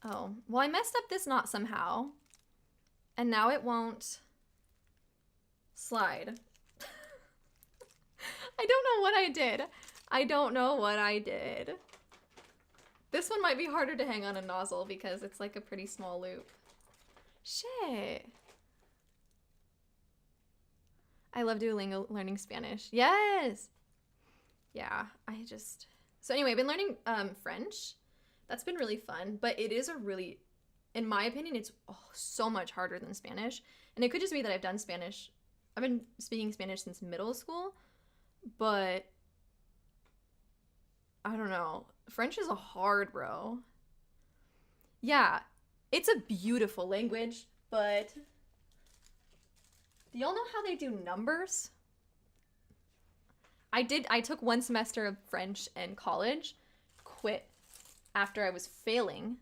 oh, well, I messed up this knot somehow, and now it won't slide. I don't know what I did. This one might be harder to hang on a nozzle because it's like a pretty small loop. Shit. I love Duolingo learning Spanish. Yes. Yeah, so anyway, I've been learning French. That's been really fun, but it is in my opinion, it's so much harder than Spanish. And it could just be that I've been speaking Spanish since middle school, but I don't know. French is hard, bro. Yeah, it's a beautiful language, but do y'all know how they do numbers? I took one semester of French in college, quit after I was failing,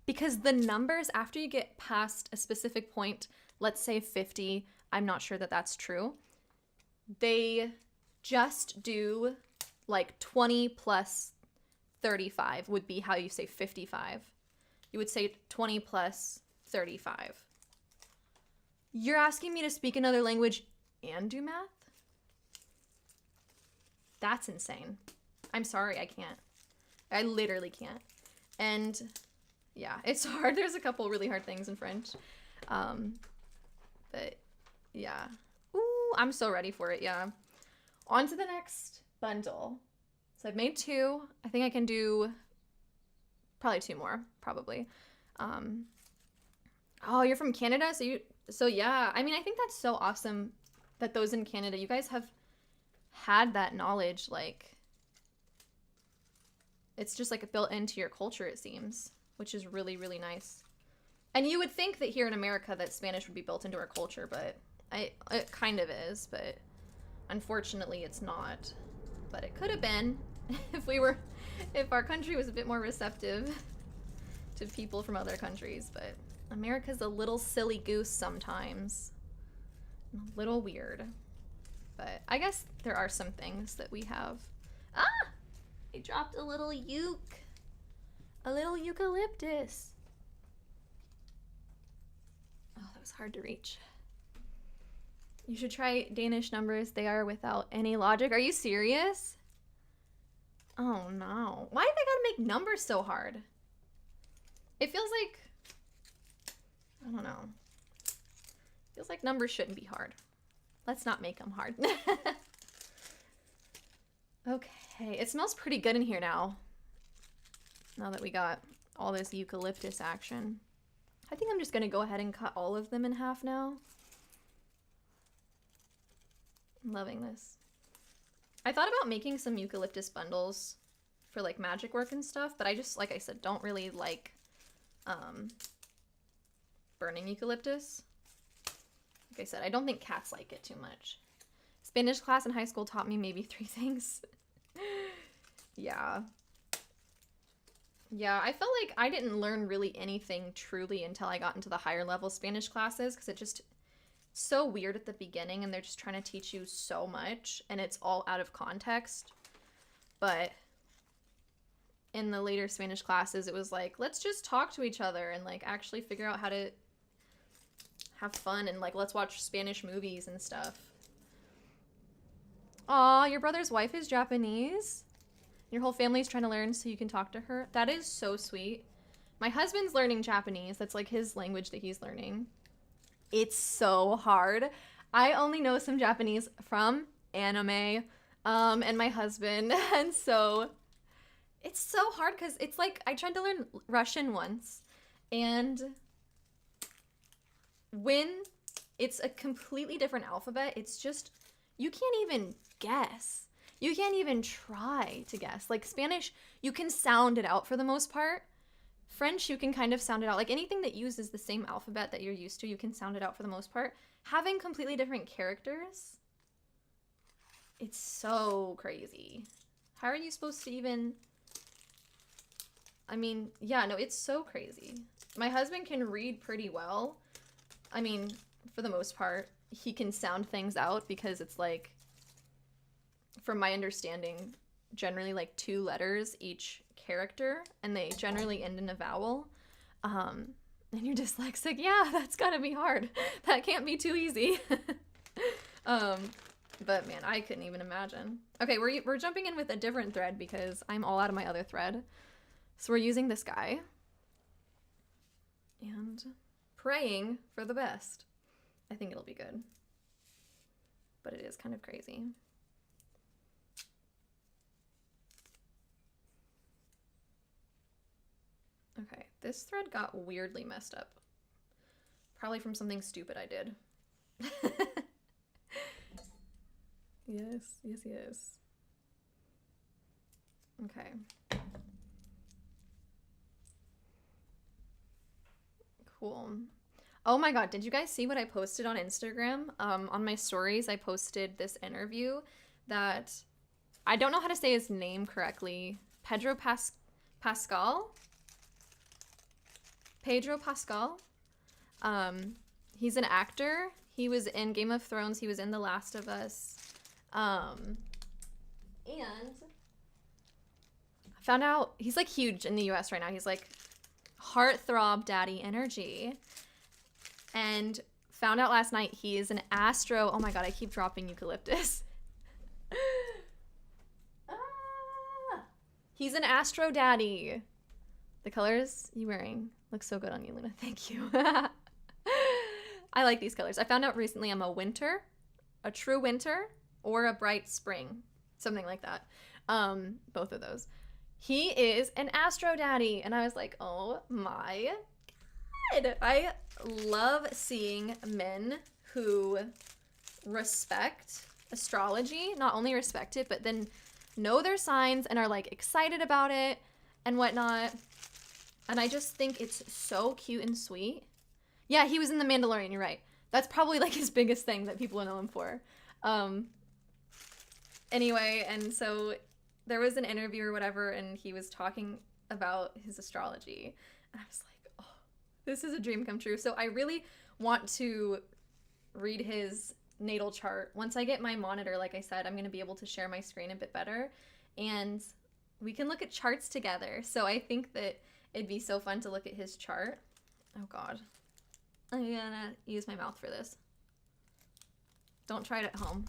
because the numbers, after you get past a specific point, let's say 50, I'm not sure that that's true, they just do like 20 plus 35 would be how you say 55. You would say 20 plus 35. You're asking me to speak another language and do math? That's insane. I'm sorry, I can't. I literally can't. And yeah, it's hard. There's a couple really hard things in French. But yeah. Ooh, I'm so ready for it, yeah. On to the next bundle. So I've made 2. I think I can do probably 2 more, probably. Oh, you're from Canada? So yeah, I mean, I think that's so awesome that those in Canada, you guys have had that knowledge, like, it's just like built into your culture, it seems, which is really, really nice. And you would think that here in America that Spanish would be built into our culture, but it kind of is, but unfortunately it's not. But it could have been if our country was a bit more receptive to people from other countries, but America's a little silly goose sometimes. A little weird. But I guess there are some things that we have. Ah! I dropped a little eucalyptus. Oh, that was hard to reach. You should try Danish numbers. They are without any logic. Are you serious? Oh no. Why do they gotta make numbers so hard? It feels like, I don't know. Feels like numbers shouldn't be hard. Let's not make them hard. Okay, it smells pretty good in here now. Now that we got all this eucalyptus action. I think I'm just gonna go ahead and cut all of them in half now. I'm loving this. I thought about making some eucalyptus bundles for like magic work and stuff, but I just, like I said, don't really like burning eucalyptus. Like I said, I don't think cats like it too much. Spanish class in high school taught me maybe 3 things. Yeah. Yeah, I felt like I didn't learn really anything truly until I got into the higher level Spanish classes, because it just so weird at the beginning and they're just trying to teach you so much and it's all out of context. But in the later Spanish classes, it was like, let's just talk to each other and like actually figure out how to have fun and like let's watch Spanish movies and stuff. Aw, your brother's wife is Japanese? Your whole family's trying to learn so you can talk to her? That is so sweet. My husband's learning Japanese. That's like his language that he's learning. It's so hard. I only know some Japanese from anime and my husband. And so it's so hard because it's like I tried to learn Russian once. And when it's a completely different alphabet, it's just, you can't even guess. You can't even try to guess. Like Spanish, you can sound it out for the most part. French, you can kind of sound it out. Like anything that uses the same alphabet that you're used to, you can sound it out for the most part. Having completely different characters, it's so crazy. How are you supposed to even... I mean, yeah, no, it's so crazy. My husband can read pretty well. I mean, for the most part, he can sound things out because it's like, from my understanding, generally like 2 letters each character, and they generally end in a vowel. And you're dyslexic, yeah, that's gotta be hard. That can't be too easy. But man, I couldn't even imagine. Okay, we're jumping in with a different thread because I'm all out of my other thread. So we're using this guy and praying for the best. I think it'll be good, but it is kind of crazy. Okay, this thread got weirdly messed up. Probably from something stupid I did. Yes. Okay. Cool. Oh my god, did you guys see what I posted on Instagram? On my stories, I posted this interview that, I don't know how to say his name correctly. Pedro Pascal? He's an actor. He was in Game of Thrones. He was in The Last of Us. And I found out he's like huge in the US right now. He's like heartthrob daddy energy. And found out last night he is an astro. Oh my god, I keep dropping eucalyptus. He's an astro daddy. The colors you wearing look so good on you, Luna. Thank you. I like these colors. I found out recently I'm a winter, a true winter, or a bright spring. Something like that. Both of those. He is an astro daddy. And I was like, oh my god. I love seeing men who respect astrology. Not only respect it, but then know their signs and are like excited about it and whatnot. And I just think it's so cute and sweet. Yeah, he was in The Mandalorian, you're right. That's probably like his biggest thing that people know him for. Anyway, and so there was an interview or whatever, and he was talking about his astrology. And I was like, oh, this is a dream come true. So I really want to read his natal chart. Once I get my monitor, like I said, I'm going to be able to share my screen a bit better. And we can look at charts together. So I think that it'd be so fun to look at his chart. Oh God. I'm gonna use my mouth for this. Don't try it at home.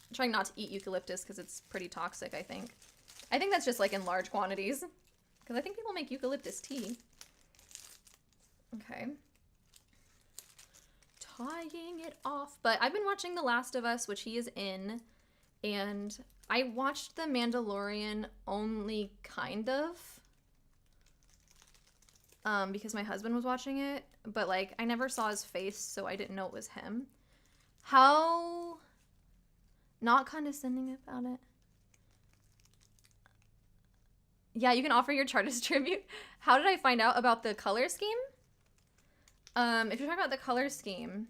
I'm trying not to eat eucalyptus because it's pretty toxic, I think. I think that's just like in large quantities. Because I think people make eucalyptus tea. Okay. Tying it off. But I've been watching The Last of Us, which he is in. And I watched The Mandalorian only kind of. Because my husband was watching it. But like, I never saw his face, so I didn't know it was him. How not condescending about it. Yeah, you can offer your chart as tribute. How did I find out about the color scheme? If you're talking about the color scheme,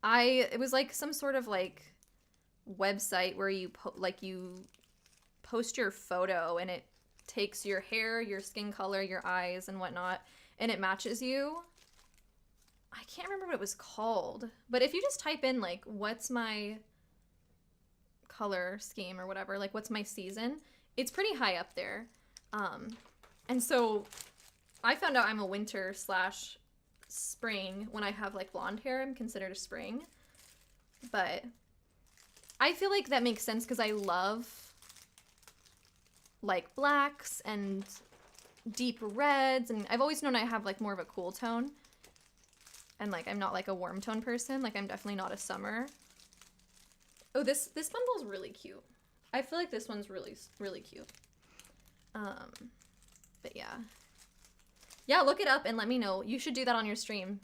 it was like some sort of like website where you post your photo and it takes your hair, your skin color, your eyes and whatnot, and it matches you. I can't remember what it was called, but if you just type in like, what's my color scheme or whatever, like what's my season, it's pretty high up there. And so I found out I'm a winter / spring. When I have like blonde hair, I'm considered a spring. But I feel like that makes sense because I love like blacks and deep reds, and I've always known I have like more of a cool tone. And like I'm not like a warm tone person. Like I'm definitely not a summer. Oh, this bundle is really cute. I feel like this one's really, really cute. But yeah. Yeah, look it up and let me know. You should do that on your stream.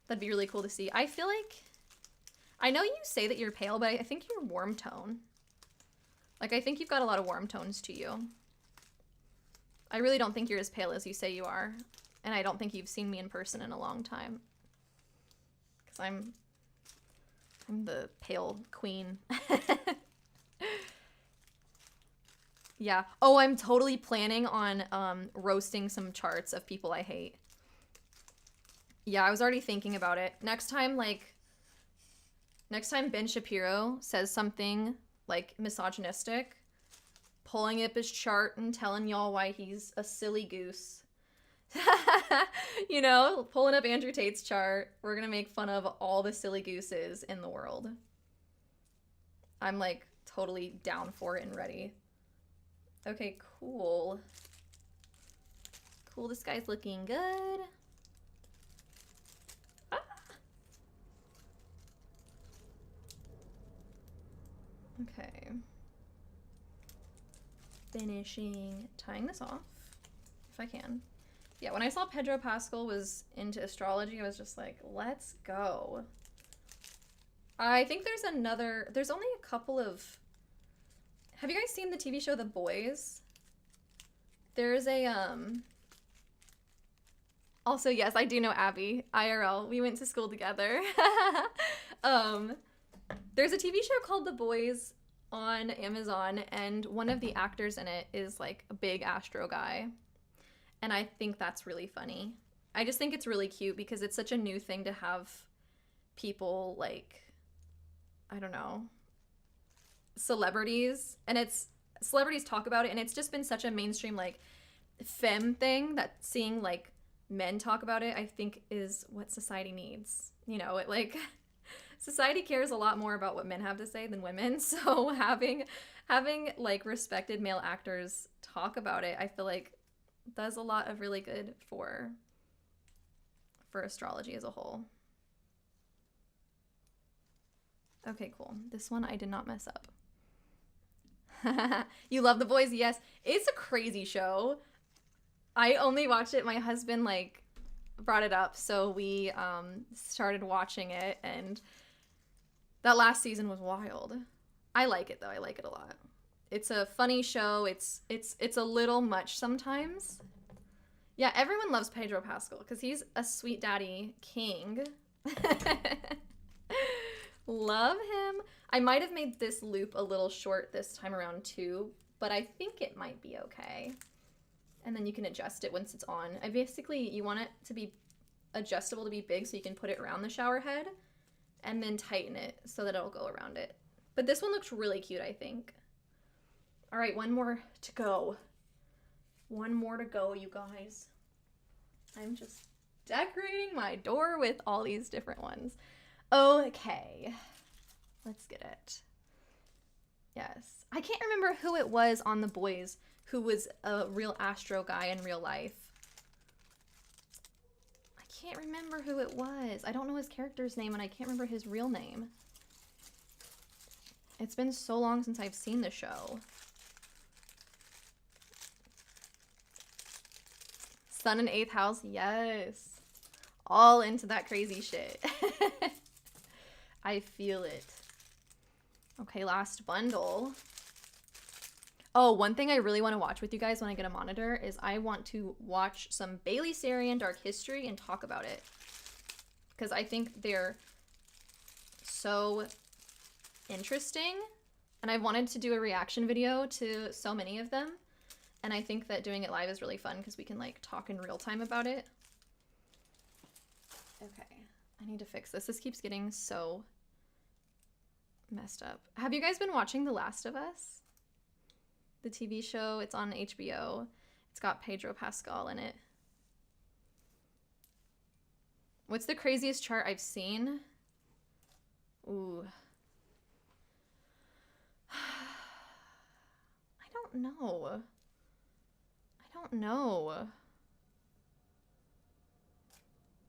That'd be really cool to see. I feel like, I know you say that you're pale, but I think you're warm tone. Like, I think you've got a lot of warm tones to you. I really don't think you're as pale as you say you are. And I don't think you've seen me in person in a long time. Because I'm the pale queen. Yeah. Oh, I'm totally planning on roasting some charts of people I hate. Yeah, I was already thinking about it. Next time Ben Shapiro says something like misogynistic, pulling up his chart and telling y'all why he's a silly goose. You know, pulling up Andrew Tate's chart. We're gonna make fun of all the silly gooses in the world. I'm like totally down for it and ready. Okay, cool. Cool, this guy's looking good. Ah. Okay. Finishing tying this off, if I can. Yeah, when I saw Pedro Pascal was into astrology, I was just like, let's go. I think there's only a couple of... Have you guys seen the TV show The Boys? There's a, Also, yes, I do know Abby. IRL. We went to school together. There's a TV show called The Boys on Amazon, and one of the actors in it is, like, a big astro guy. And I think that's really funny. I just think it's really cute because it's such a new thing to have people, like, I don't know, celebrities, and celebrities talk about it, and it's just been such a mainstream like femme thing that seeing like men talk about it, I think is what society needs. You know, it like society cares a lot more about what men have to say than women, so having like respected male actors talk about it, I feel like does a lot of really good for astrology as a whole. Okay, cool. This one I did not mess up. You love The Boys? Yes. It's a crazy show. I only watched it. My husband like brought it up, so we started watching it, and that last season was wild. I like it though. I like it a lot. It's a funny show. It's a little much sometimes. Yeah, everyone loves Pedro Pascal because he's a sweet daddy king. Love him. I might have made this loop a little short this time around too, but I think it might be okay. And then you can adjust it once it's on. You want it to be adjustable to be big so you can put it around the shower head and then tighten it so that it'll go around it. But this one looks really cute, I think. All right, one more to go. One more to go, you guys. I'm just decorating my door with all these different ones. Okay, let's get it. Yes, I can't remember who it was on The Boys who was a real astro guy in real life. I can't remember who it was. I don't know his character's name and I can't remember his real name. It's been so long since I've seen the show. Sun in 8th house, yes. All into that crazy shit. I feel it. Okay, last bundle. Oh, one thing I really want to watch with you guys when I get a monitor is I want to watch some Bailey Sarian Dark History and talk about it. Because I think they're so interesting. And I've wanted to do a reaction video to so many of them. And I think that doing it live is really fun because we can like talk in real time about it. Okay, I need to fix this. This keeps getting so messed up. Have you guys been watching The Last of Us? The TV show, it's on HBO. It's got Pedro Pascal in it. What's the craziest chart I've seen? Ooh. I don't know.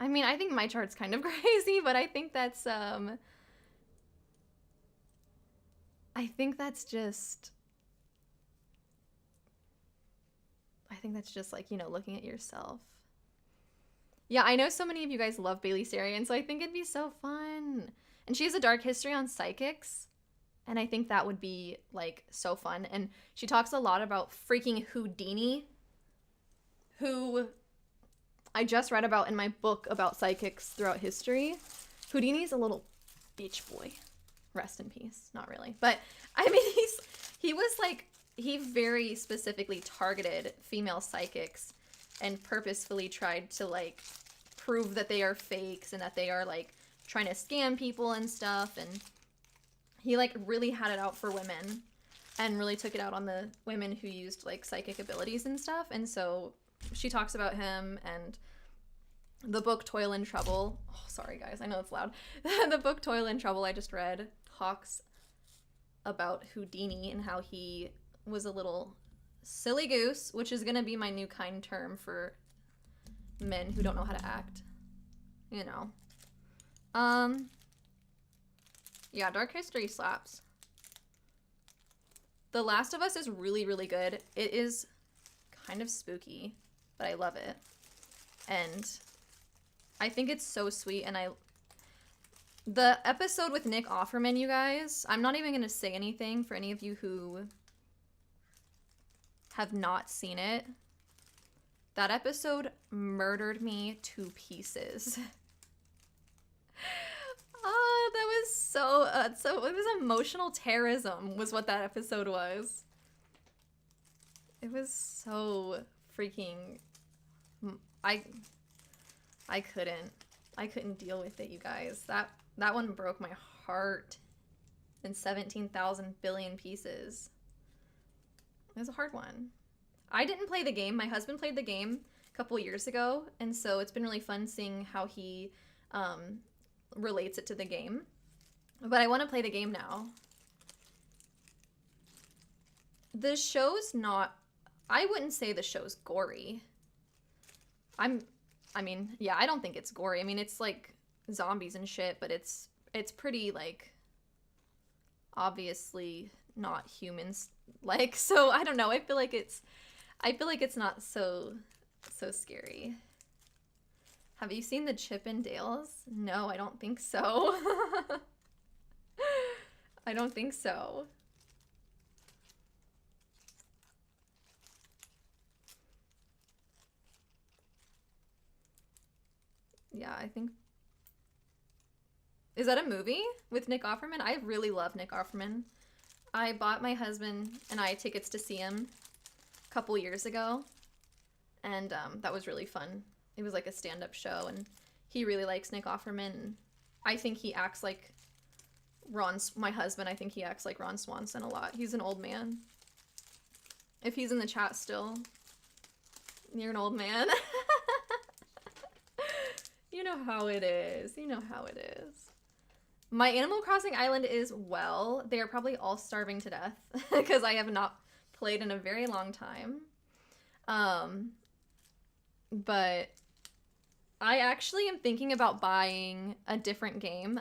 I mean, I think my chart's kind of crazy, but I think that's just like, you know, looking at yourself. Yeah, I know so many of you guys love Bailey Sarian, so I think it'd be so fun. And she has a dark history on psychics, and I think that would be like so fun. And she talks a lot about freaking Houdini, who I just read about in my book about psychics throughout history. Houdini's a little bitch boy. Rest in peace. Not really. But, I mean, he very specifically targeted female psychics and purposefully tried to, like, prove that they are fakes and that they are, like, trying to scam people and stuff. And he, like, really had it out for women and really took it out on the women who used, like, psychic abilities and stuff. And so she talks about him, and the book Toil and Trouble, oh, sorry guys, I know it's loud. The book Toil and Trouble I just read talks about Houdini and how he was a little silly goose, which is gonna be my new kind term for men who don't know how to act, you know. Yeah, Dark History slaps. The Last of Us is really, really good. It is kind of spooky, but I love it. And I think it's so sweet. And the episode with Nick Offerman, you guys, I'm not even going to say anything for any of you who have not seen it. That episode murdered me to pieces. Oh, that was so it was emotional terrorism was what that episode was. It was so freaking, I couldn't deal with it, you guys. That one broke my heart in 17,000 billion pieces. It was a hard one. I didn't play the game. My husband played the game a couple years ago, and so it's been really fun seeing how he relates it to the game. But I want to play the game now. The show's not, I wouldn't say the show's gory. I mean, yeah, I don't think it's gory. I mean, it's like zombies and shit, but it's pretty like obviously not humans like, so I don't know. I feel like it's not so scary. Have you seen the Chip and Dales? No, I don't think so. I don't think so. Yeah, I think... Is that a movie with Nick Offerman? I really love Nick Offerman. I bought my husband and I tickets to see him a couple years ago. And that was really fun. It was like a stand-up show, and he really likes Nick Offerman. I think he acts like my husband, I think he acts like Ron Swanson a lot. He's an old man. If he's in the chat still. You're an old man. You know how it is. You know how it is. My Animal Crossing island is well. They are probably all starving to death because I have not played in a very long time. But I actually am thinking about buying a different game.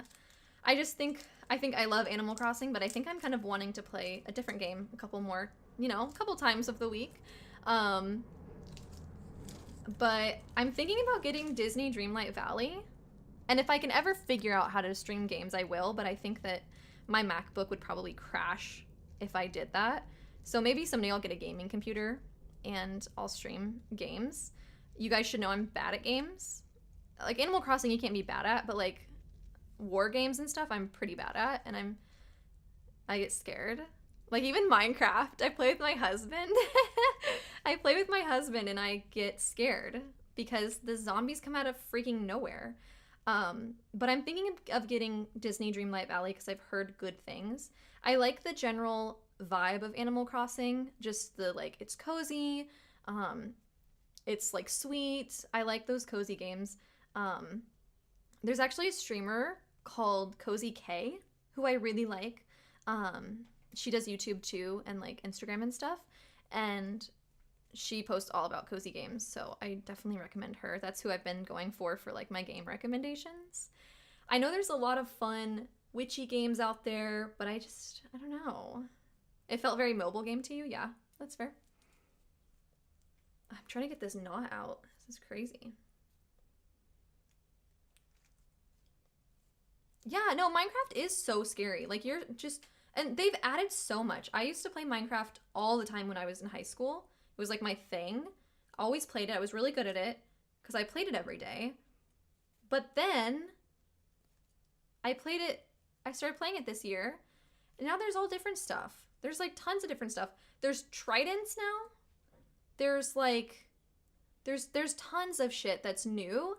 I think I love Animal Crossing, but I think I'm kind of wanting to play a different game a couple more, you know, a couple times of the week. But I'm thinking about getting Disney Dreamlight Valley. And if I can ever figure out how to stream games, I will. But I think that my MacBook would probably crash if I did that. So maybe someday I'll get a gaming computer and I'll stream games. You guys should know I'm bad at games. Like Animal Crossing you can't be bad at, but like war games and stuff I'm pretty bad at. And I get scared. Like even Minecraft, I play with my husband. I play with my husband and I get scared because the zombies come out of freaking nowhere. But I'm thinking of getting Disney Dreamlight Valley because I've heard good things. I like the general vibe of Animal Crossing, just the like it's cozy, it's like sweet. I like those cozy games. There's actually a streamer called Cozy K who I really like. She does YouTube too and like Instagram and stuff, and she posts all about cozy games, so I definitely recommend her. That's who I've been going for like my game recommendations. I know there's a lot of fun witchy games out there, but I don't know. It felt very mobile game to you? Yeah, that's fair. I'm trying to get this knot out. This is crazy. Yeah, no, Minecraft is so scary. Like and they've added so much. I used to play Minecraft all the time when I was in high school. It was like my thing. Always played it. I was really good at it because I played it every day. But then I started playing it this year, and now there's all different stuff. There's like tons of different stuff. There's tridents now. There's like there's tons of shit that's new.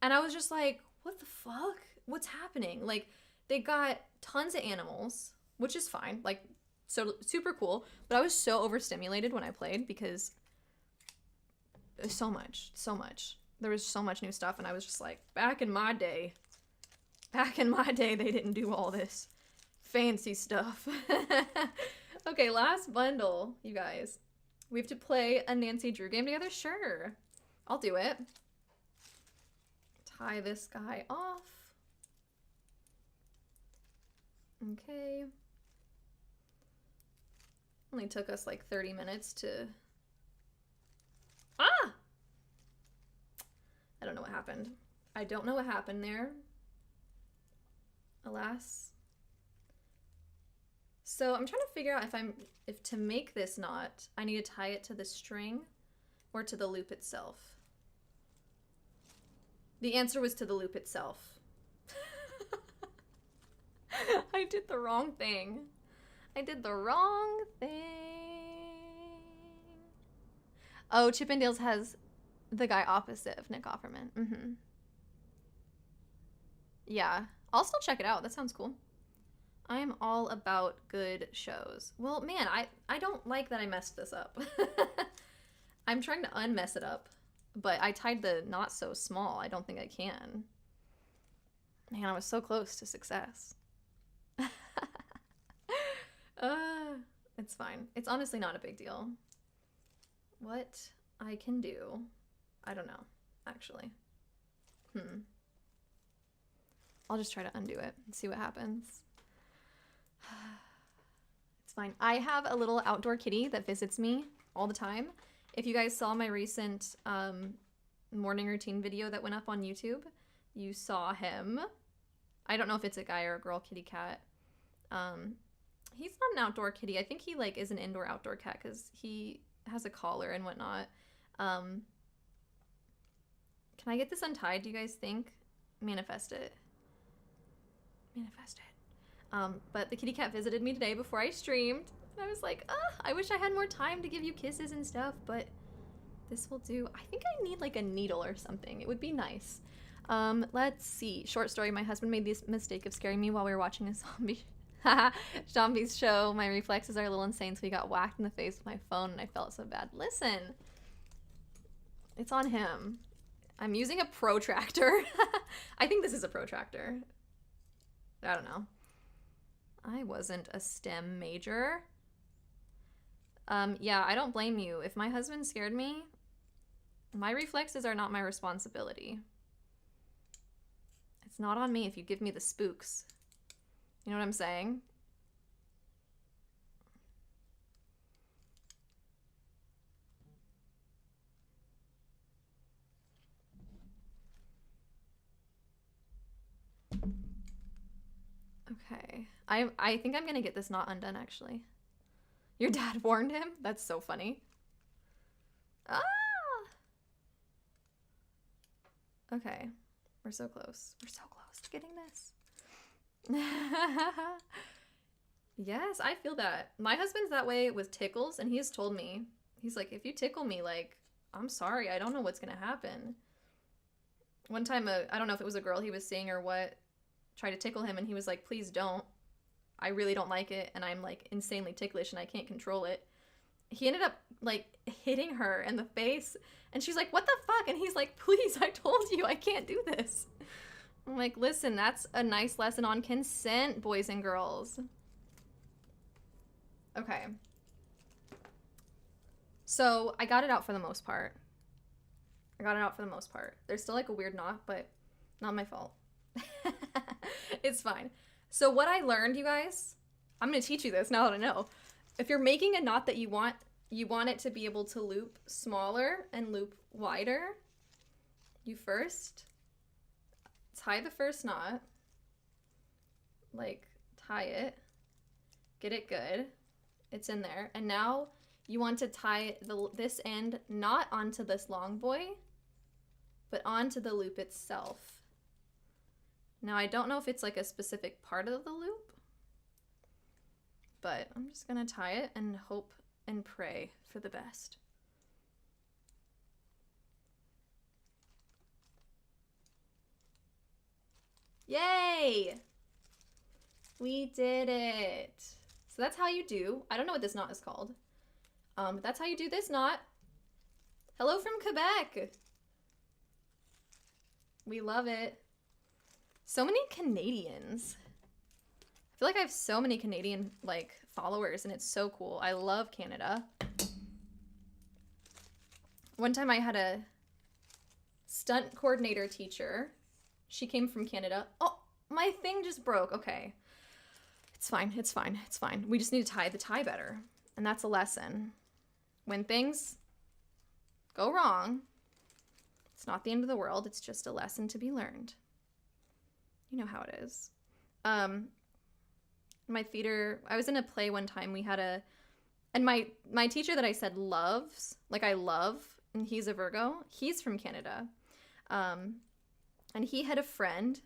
And I was just like, what the fuck? What's happening? Like they got tons of animals, which is fine. Like so super cool, but I was so overstimulated when I played because there's so much. There was so much new stuff, and I was just like, back in my day, they didn't do all this fancy stuff. Okay, last bundle, you guys. We have to play a Nancy Drew game together? Sure. I'll do it. Tie this guy off. Okay. Only took us like 30 minutes to... Ah! I don't know what happened. I don't know what happened there. Alas. So I'm trying to figure out if to make this knot, I need to tie it to the string or to the loop itself. The answer was to the loop itself. I did the wrong thing. I did the wrong thing. Oh, Chippendales has the guy opposite of Nick Offerman. Mm-hmm. Yeah, I'll still check it out. That sounds cool. I am all about good shows. Well, man, I don't like that I messed this up. I'm trying to unmess it up, but I tied the knot so small, I don't think I can. Man, I was so close to success. It's fine. It's honestly not a big deal. What I can do, I don't know, actually. I'll just try to undo it and see what happens. It's fine. I have a little outdoor kitty that visits me all the time. If you guys saw my recent morning routine video that went up on YouTube, you saw him. I don't know if it's a guy or a girl kitty cat. He's not an outdoor kitty. I think he like is an indoor outdoor cat because he has a collar and whatnot. Can I get this untied, do you guys think? Manifest it. Manifest it. But the kitty cat visited me today before I streamed. And I was like, I wish I had more time to give you kisses and stuff, but this will do. I think I need like a needle or something. It would be nice. Let's see. Short story, my husband made this mistake of scaring me while we were watching a zombie Zombie's show, my reflexes are a little insane, so he got whacked in the face with my phone and I felt so bad. Listen, it's on him. I'm using a protractor. I think this is a protractor. I don't know. I wasn't a STEM major. Yeah, I don't blame you. If my husband scared me, my reflexes are not my responsibility. It's not on me if you give me the spooks. You know what I'm saying? Okay. I think I'm gonna get this knot undone, actually. Your dad warned him? That's so funny. Ah! Okay. We're so close. We're so close to getting this. Yes, I feel that. My husband's that way with tickles, and he has told me, he's like, if you tickle me, like, I'm sorry, I don't know what's gonna happen. One time, I don't know if it was a girl he was seeing or what, tried to tickle him, and he was like, please don't. I really don't like it, and I'm, like, insanely ticklish, and I can't control it. He ended up, like, hitting her in the face, and she's like, what the fuck? And he's like, please, I told you, I can't do this. I'm like, listen, that's a nice lesson on consent, boys and girls. Okay. So, I got it out for the most part. There's still, like, a weird knot, but not my fault. It's fine. So what I learned, you guys, I'm going to teach you this now that I know. If you're making a knot that you want it to be able to loop smaller and loop wider, you first tie the first knot, like tie it, get it good, it's in there, and now you want to tie this end not onto this long boy, but onto the loop itself. Now, I don't know if it's like a specific part of the loop, but I'm just gonna tie it and hope and pray for the best. Yay! We did it. So that's how you do, I don't know what this knot is called. But that's how you do this knot. Hello from Quebec. We love it. So many Canadians. I feel like I have so many Canadian, like, followers, and it's so cool. I love Canada. One time I had a stunt coordinator teacher. She came from Canada. Oh, my thing just broke. Okay. It's fine. It's fine. It's fine. We just need to tie the tie better. And that's a lesson. When things go wrong, it's not the end of the world. It's just a lesson to be learned. You know how it is. My theater, I was in a play one time. We had and my teacher that I said loves, like I love, and he's a Virgo. He's from Canada. And he had a friend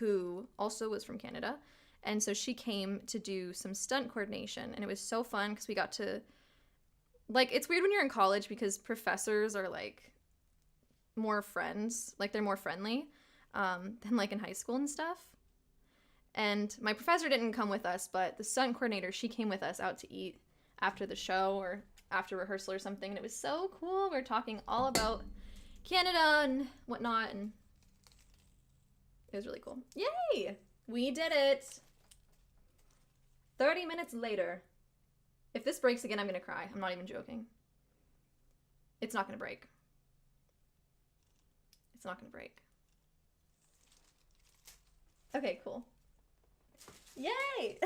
who also was from Canada. And so she came to do some stunt coordination, and it was so fun because we got to, like, it's weird when you're in college because professors are like more friends, like they're more friendly. Than like in high school and stuff. And my professor didn't come with us, but the stunt coordinator, she came with us out to eat after the show or after rehearsal or something, and it was so cool. We were talking all about Canada and whatnot, and it was really cool. Yay! We did it! 30 minutes later. If this breaks again, I'm gonna cry. I'm not even joking. It's not gonna break. It's not gonna break. Okay, cool. Yay!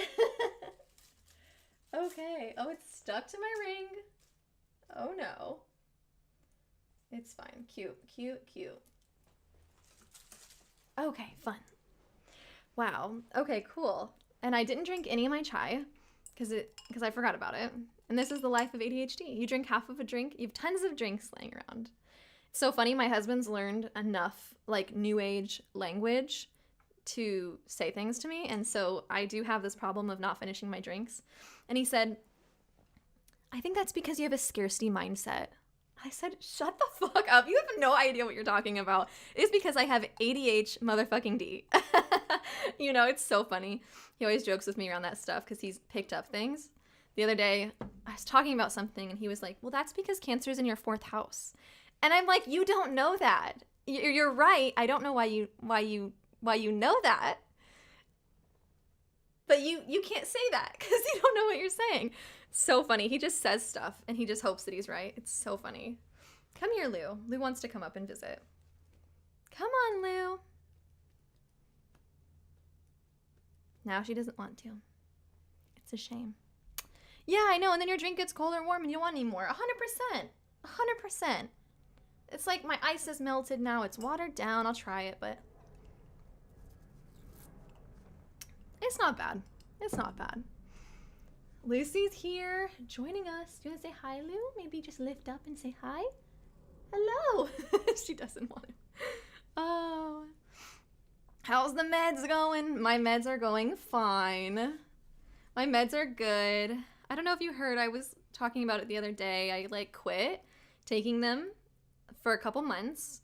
Okay. Oh, it's stuck to my ring. Oh no. It's fine. Cute, cute, cute. Okay, fun. Wow. Okay, cool. And I didn't drink any of my chai because I forgot about it. And this is the life of ADHD. You drink half of a drink, you have tons of drinks laying around. It's so funny, my husband's learned enough like new age language to say things to me, and so I do have this problem of not finishing my drinks. And he said, I think that's because you have a scarcity mindset. I said, shut the fuck up. You have no idea what you're talking about. It's because I have ADHD motherfucking D. You know, it's so funny. He always jokes with me around that stuff because he's picked up things. The other day, I was talking about something and he was like, well, that's because Cancer's in your 4th house. And I'm like, you don't know that. You're right. I don't know why you know that. But you can't say that because you don't know what you're saying. It's so funny. He just says stuff and he just hopes that he's right. It's so funny. Come here, Lou. Lou wants to come up and visit. Come on, Lou. Now she doesn't want to. It's a shame. Yeah, I know. And then your drink gets cold or warm and you don't want any more. 100%. 100%. It's like my ice is melted now. It's watered down. I'll try it, but it's not bad. It's not bad. Lucy's here joining us. Do you want to say hi, Lou? Maybe just lift up and say hi. Hello. She doesn't want to. Oh. How's the meds going? My meds are going fine. My meds are good. I don't know if you heard, I was talking about it the other day. I quit taking them for a couple months,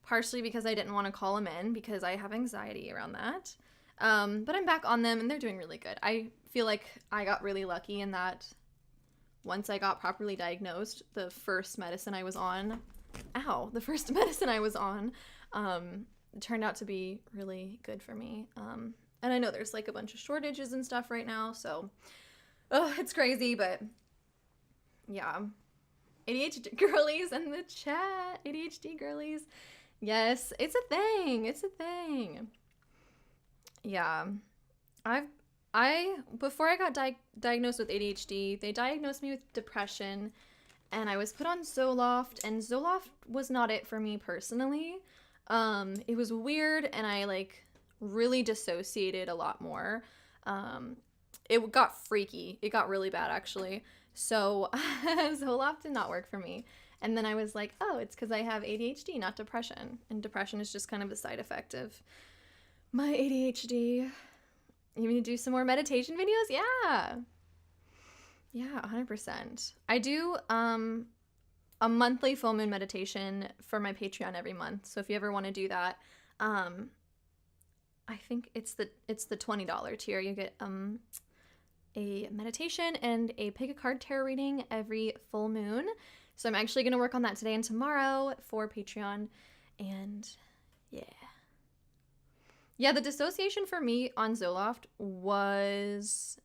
partially because I didn't want to call them in because I have anxiety around that. But I'm back on them and they're doing really good. I feel like I got really lucky in that once I got properly diagnosed, the first medicine I was on turned out to be really good for me. And I know there's a bunch of shortages and stuff right now, so it's crazy, but yeah. ADHD girlies in the chat. ADHD girlies. Yes, it's a thing. It's a thing. Yeah. Before I got diagnosed with ADHD, they diagnosed me with depression, and I was put on Zoloft, and Zoloft was not it for me personally. It was weird, and I really dissociated a lot more. It got freaky. It got really bad, actually. So Zoloft did not work for me. And then I was like, oh, it's because I have ADHD, not depression. And depression is just kind of a side effect of my ADHD. You mean to do some more meditation videos? Yeah. Yeah, 100%. I do a monthly full moon meditation for my Patreon every month. So if you ever want to do that, I think it's the $20 tier. You get a meditation and a pick a card tarot reading every full moon. So I'm actually going to work on that today and tomorrow for Patreon. And yeah, the dissociation for me on Zoloft was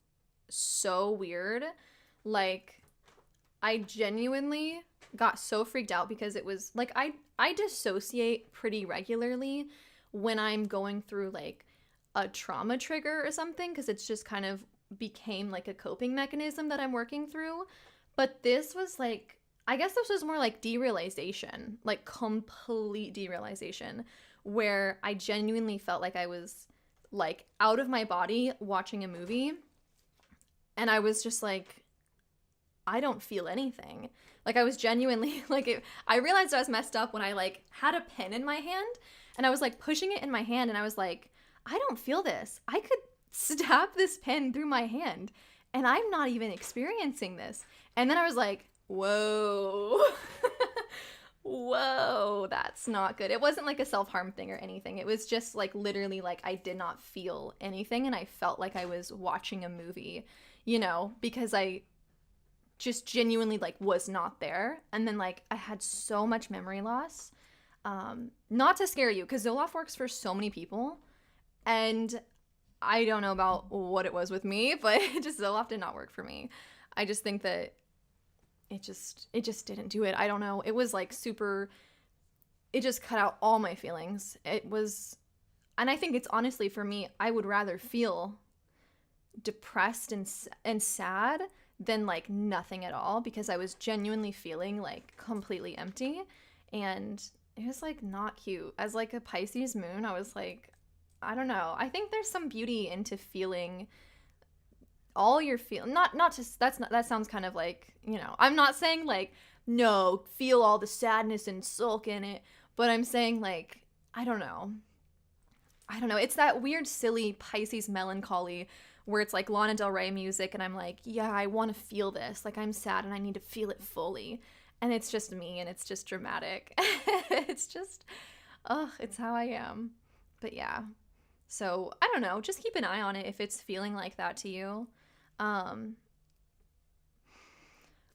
so weird. I genuinely got so freaked out because it was I dissociate pretty regularly when I'm going through a trauma trigger or something, because it's just kind of became a coping mechanism that I'm working through. But this was I guess this was more derealization, complete derealization, where I genuinely felt like I was out of my body watching a movie, and I was just I don't feel anything. I was genuinely I realized I was messed up when I had a pen in my hand and I was pushing it in my hand and I was I don't feel this. I could stab this pen through my hand and I'm not even experiencing this. And then I was whoa. Whoa, that's not good. It wasn't a self-harm thing or anything. It was just literally I did not feel anything and I felt like I was watching a movie, because I just genuinely was not there. And then I had so much memory loss. Not to scare you, because Zoloft works for so many people, and I don't know about what it was with me, but Zoloft did not work for me. I just think that it just didn't do it. I don't know. It was super, it just cut out all my feelings. It was, and I think it's honestly for me, I would rather feel depressed and sad than nothing at all, because I was genuinely feeling completely empty, and it was not cute. As a Pisces moon, I was I don't know. I think there's some beauty into feeling all your that sounds kind of I'm not saying no, feel all the sadness and sulk in it, but I'm saying I don't know. It's that weird, silly Pisces melancholy where it's Lana Del Rey music, and I'm yeah, I want to feel this. I'm sad and I need to feel it fully. And it's just me, and it's just dramatic. It's just, it's how I am. But yeah, So I don't know, just keep an eye on it if it's feeling like that to you.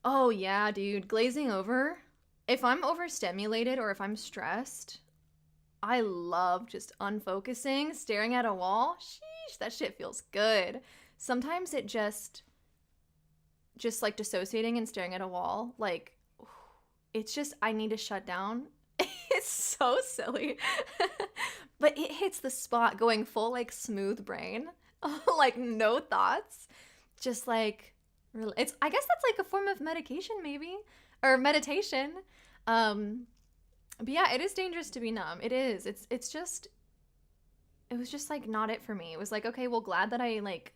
Oh yeah, dude, glazing over. If I'm overstimulated or if I'm stressed, I love just unfocusing, staring at a wall. Sheesh, that shit feels good. Sometimes it just like dissociating and staring at a wall, like it's just I need to shut down. It's so silly. But it hits the spot going full like smooth brain. Like no thoughts. Just like it's I guess that's like a form of medication maybe or meditation. But yeah, it is dangerous to be numb. It is. It's just it was just like not it for me. It was like, okay, well glad that I like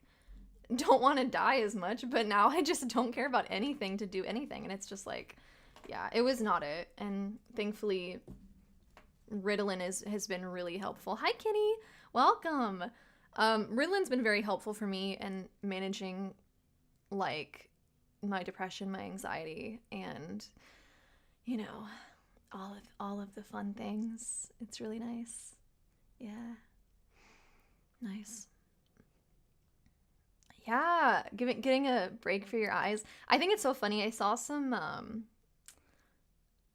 don't want to die as much, but now I just don't care about anything to do anything. And it's just like, yeah, it was not it. And thankfully, Ritalin has been really helpful. Hi, Kitty. Welcome. Ritalin's been very helpful for me in managing, like, my depression, my anxiety, and, you know, all of the fun things. It's really nice. Yeah. Nice. Yeah, getting a break for your eyes. I think it's so funny. I saw some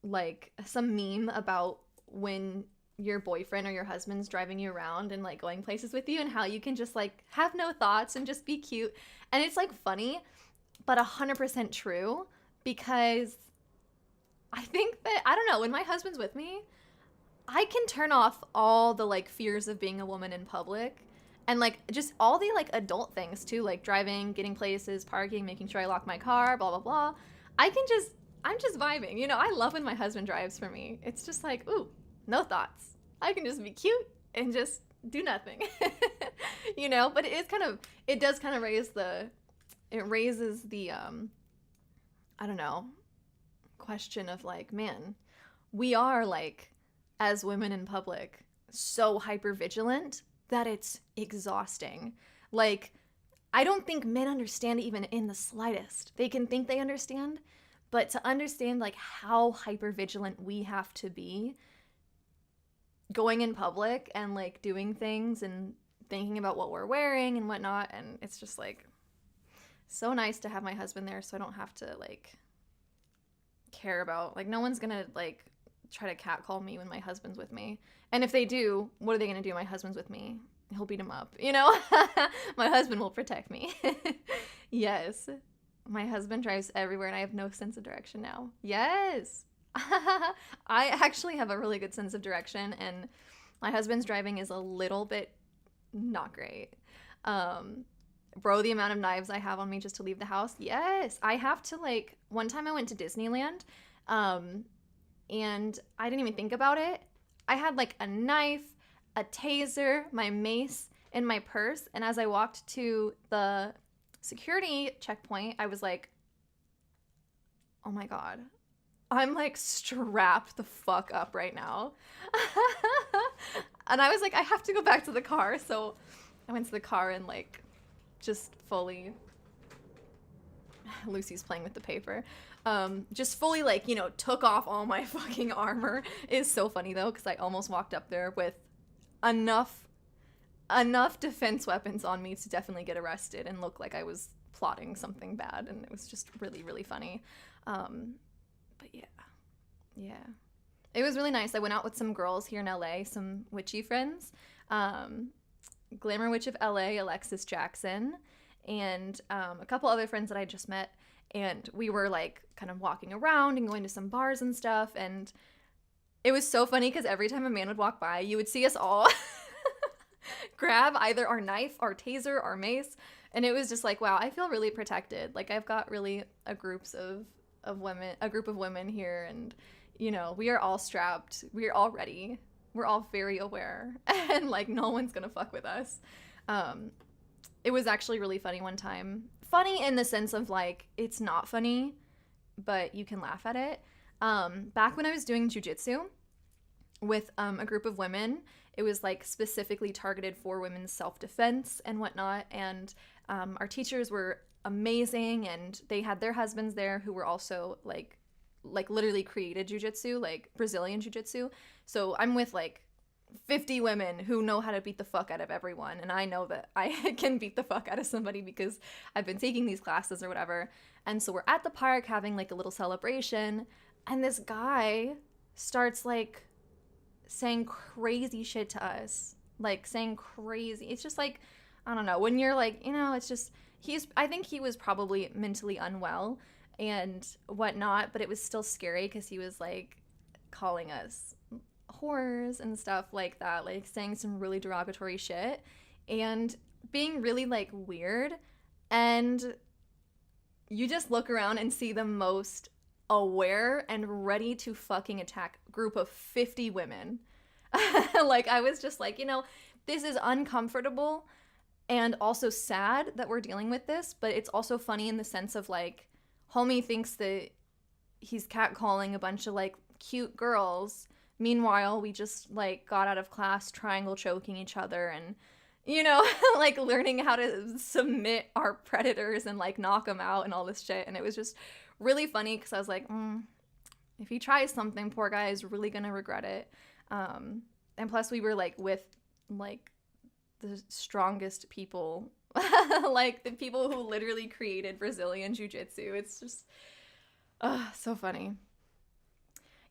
like some meme about when your boyfriend or your husband's driving you around and like going places with you and how you can just like have no thoughts and just be cute. And it's like funny, but 100% true, because I think that I don't know, when my husband's with me, I can turn off all the like fears of being a woman in public. And like just all the like adult things too, like driving, getting places, parking, making sure I lock my car, blah, blah, blah. I'm just vibing. You know, I love when my husband drives for me. It's just like, ooh, no thoughts. I can just be cute and just do nothing. You know, but it does kind of raises the, I don't know, question of like, man, we are like, as women in public, so hyper vigilant that it's exhausting. Like, I don't think men understand even in the slightest. They can think they understand, but to understand like how hyper vigilant we have to be going in public and like doing things and thinking about what we're wearing and whatnot. And it's just like so nice to have my husband there so I don't have to like care about, like, no one's gonna like try to catcall me when my husband's with me. And if they do, what are they gonna do? My husband's with me. He'll beat him up, you know? My husband will protect me. Yes. My husband drives everywhere and I have no sense of direction now. Yes. I actually have a really good sense of direction, and my husband's driving is a little bit not great. Bro, the amount of knives I have on me just to leave the house. Yes. I have to like, one time I went to Disneyland, and I didn't even think about it. I had like a knife, a taser, my mace in my purse. And as I walked to the security checkpoint, I was like, oh my God, I'm like strapped the fuck up right now. And I was like, I have to go back to the car. So I went to the car and like just fully, Lucy's playing with the paper. Just fully like, you know, took off all my fucking armor. It is so funny though, because I almost walked up there with enough defense weapons on me to definitely get arrested and look like I was plotting something bad, and it was just really, really funny. But yeah. It was really nice. I went out with some girls here in LA, some witchy friends. Glamour Witch of LA, Alexis Jackson, and a couple other friends that I just met. And we were like kind of walking around and going to some bars and stuff. And it was so funny because every time a man would walk by, you would see us all grab either our knife, our taser, our mace. And it was just like, wow, I feel really protected. Like I've got really a group of women here. And, you know, we are all strapped. We are all ready. We're all very aware. And like no one's going to fuck with us. It was actually really funny one time. Funny in the sense of like, it's not funny, but you can laugh at it. Back when I was doing jujitsu with a group of women, it was like specifically targeted for women's self-defense and whatnot. And our teachers were amazing, and they had their husbands there who were also like literally created jujitsu, like Brazilian jujitsu. So I'm with like 50 women who know how to beat the fuck out of everyone. And I know that I can beat the fuck out of somebody because I've been taking these classes or whatever. And so we're at the park having like a little celebration. And this guy starts like saying crazy shit to us. Like saying crazy. It's just like, I don't know. When you're like, you know, it's just, I think he was probably mentally unwell and whatnot. But it was still scary because he was like calling us whores and stuff like that, like saying some really derogatory shit and being really like weird. And you just look around and see the most aware and ready to fucking attack group of 50 women. Like I was just like, you know, this is uncomfortable and also sad that we're dealing with this, but it's also funny in the sense of like homie thinks that he's catcalling a bunch of like cute girls. Meanwhile, we just, like, got out of class triangle choking each other and, you know, like, learning how to submit our predators and, like, knock them out and all this shit. And it was just really funny because I was like, if he tries something, poor guy is really going to regret it. And plus, we were, like, with, like, the strongest people, like, the people who literally created Brazilian Jiu-Jitsu. It's just, so funny.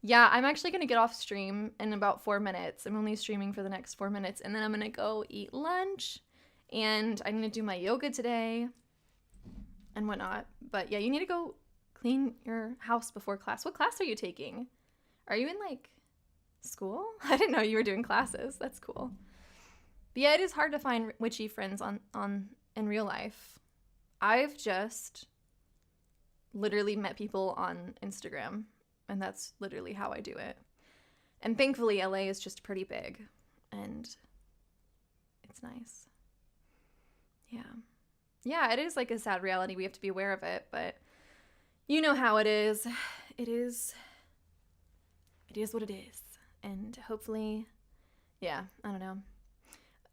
Yeah, I'm actually going to get off stream in about 4 minutes. I'm only streaming for the next 4 minutes. And then I'm going to go eat lunch. And I'm going to do my yoga today and whatnot. But yeah, you need to go clean your house before class. What class are you taking? Are you in, like, school? I didn't know you were doing classes. That's cool. But yeah, it is hard to find witchy friends on in real life. I've just literally met people on Instagram. And that's literally how I do it. And thankfully, LA is just pretty big. And it's nice. Yeah. Yeah, it is like a sad reality. We have to be aware of it. But you know how it is. It is what it is. And hopefully, yeah, I don't know.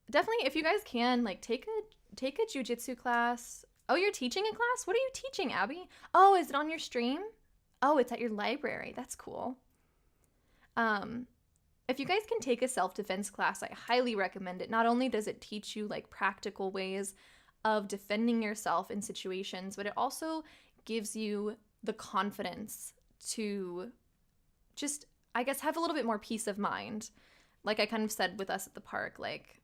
Definitely, if you guys can, like, take a jiu-jitsu class. Oh, you're teaching a class? What are you teaching, Abby? Oh, is it on your stream? Oh, it's at your library. That's cool. If you guys can take a self-defense class, I highly recommend it. Not only does it teach you like practical ways of defending yourself in situations, but it also gives you the confidence to just, I guess, have a little bit more peace of mind. Like I kind of said with us at the park, like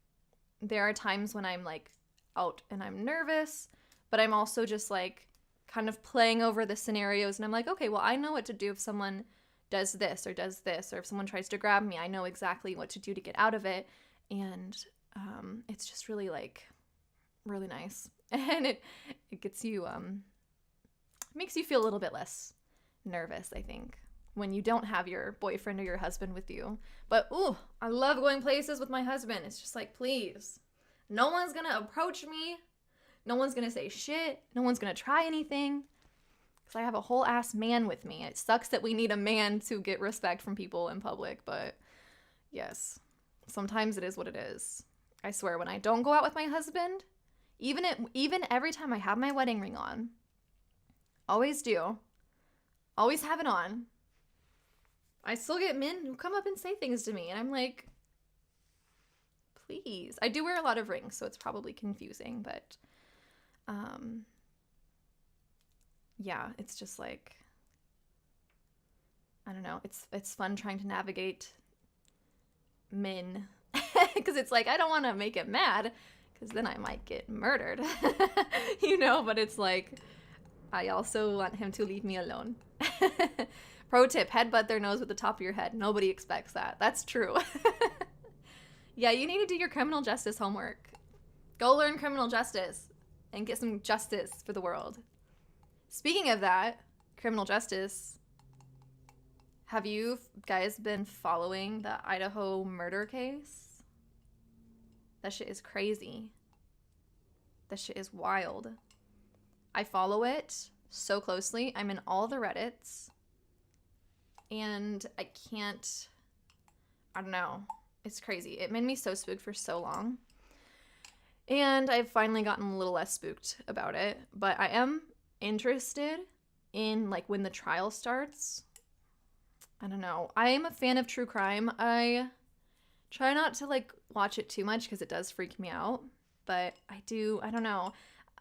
there are times when I'm like out and I'm nervous, but I'm also just like kind of playing over the scenarios and I'm like, okay, well, I know what to do if someone does this, or if someone tries to grab me, I know exactly what to do to get out of it. And it's just really like really nice. And it gets you, makes you feel a little bit less nervous, I think, when you don't have your boyfriend or your husband with you. But, ooh, I love going places with my husband. It's just like, please, no one's gonna approach me. No one's going to say shit. No one's going to try anything. Because I have a whole ass man with me. It sucks that we need a man to get respect from people in public. But yes, sometimes it is what it is. I swear, when I don't go out with my husband, even every time I have my wedding ring on, always do, always have it on, I still get men who come up and say things to me. And I'm like, please. I do wear a lot of rings, so it's probably confusing. But yeah, it's just like, I don't know. It's fun trying to navigate men because it's like, I don't want to make it mad because then I might get murdered, you know, but it's like, I also want him to leave me alone. Pro tip, headbutt their nose with the top of your head. Nobody expects that. That's true. Yeah, you need to do your criminal justice homework. Go learn criminal justice and get some justice for the world. Speaking of that, criminal justice, have you guys been following the Idaho murder case? That shit is crazy. That shit is wild. I follow it so closely. I'm in all the Reddits. And I don't know. It's crazy. It made me so spooked for so long. And I've finally gotten a little less spooked about it. But I am interested in, like, when the trial starts. I don't know. I am a fan of true crime. I Try not to like watch it too much because it does freak me out. But I don't know.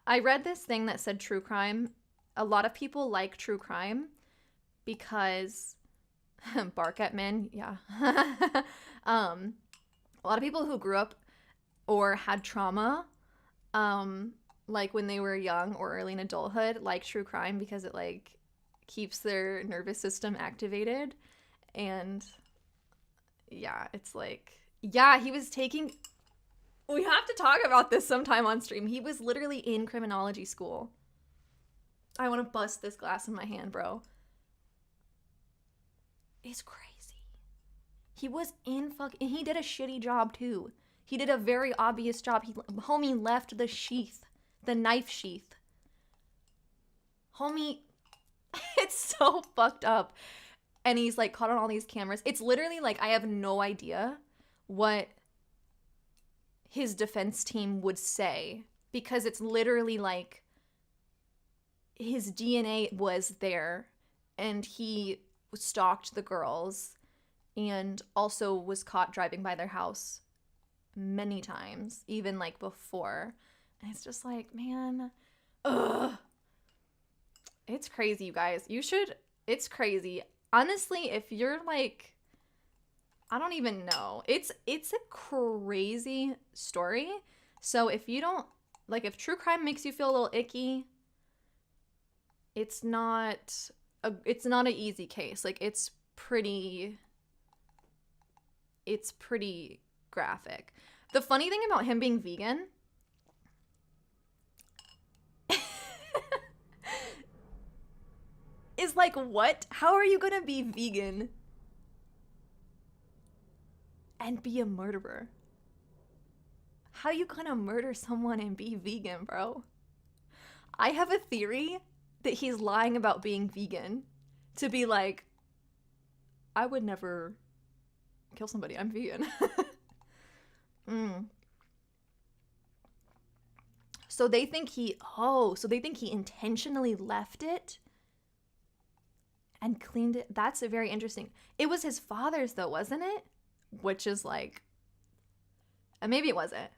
I read this thing that said true crime. A lot of people like true crime because bark at men, yeah. A lot of people who grew up or had trauma, like when they were young or early in adulthood, like true crime because it like keeps their nervous system activated. And yeah, it's like, yeah, he was taking, we have to talk about this sometime on stream. He was literally in criminology school. I want to bust this glass in my hand, bro. It's crazy. He was in and he did a shitty job too. He did a very obvious job. Homie left the sheath, the knife sheath. Homie, it's so fucked up. And he's like caught on all these cameras. It's literally like, I have no idea what his defense team would say because it's literally like his DNA was there and he stalked the girls and also was caught driving by their house many times, even like before. And it's just like, man, ugh. It's crazy, you guys. It's crazy. Honestly, if you're like, I don't even know. It's a crazy story. So if you don't, like if true crime makes you feel a little icky, it's not an easy case. Like it's pretty graphic. The funny thing about him being vegan is like, what? How are you gonna be vegan and be a murderer? How you gonna murder someone and be vegan, bro? I have a theory that he's lying about being vegan to be like, I would never kill somebody, I'm vegan. So they think he intentionally left it and cleaned it. That's very interesting. It was his father's though, wasn't it? Which is like, maybe it wasn't.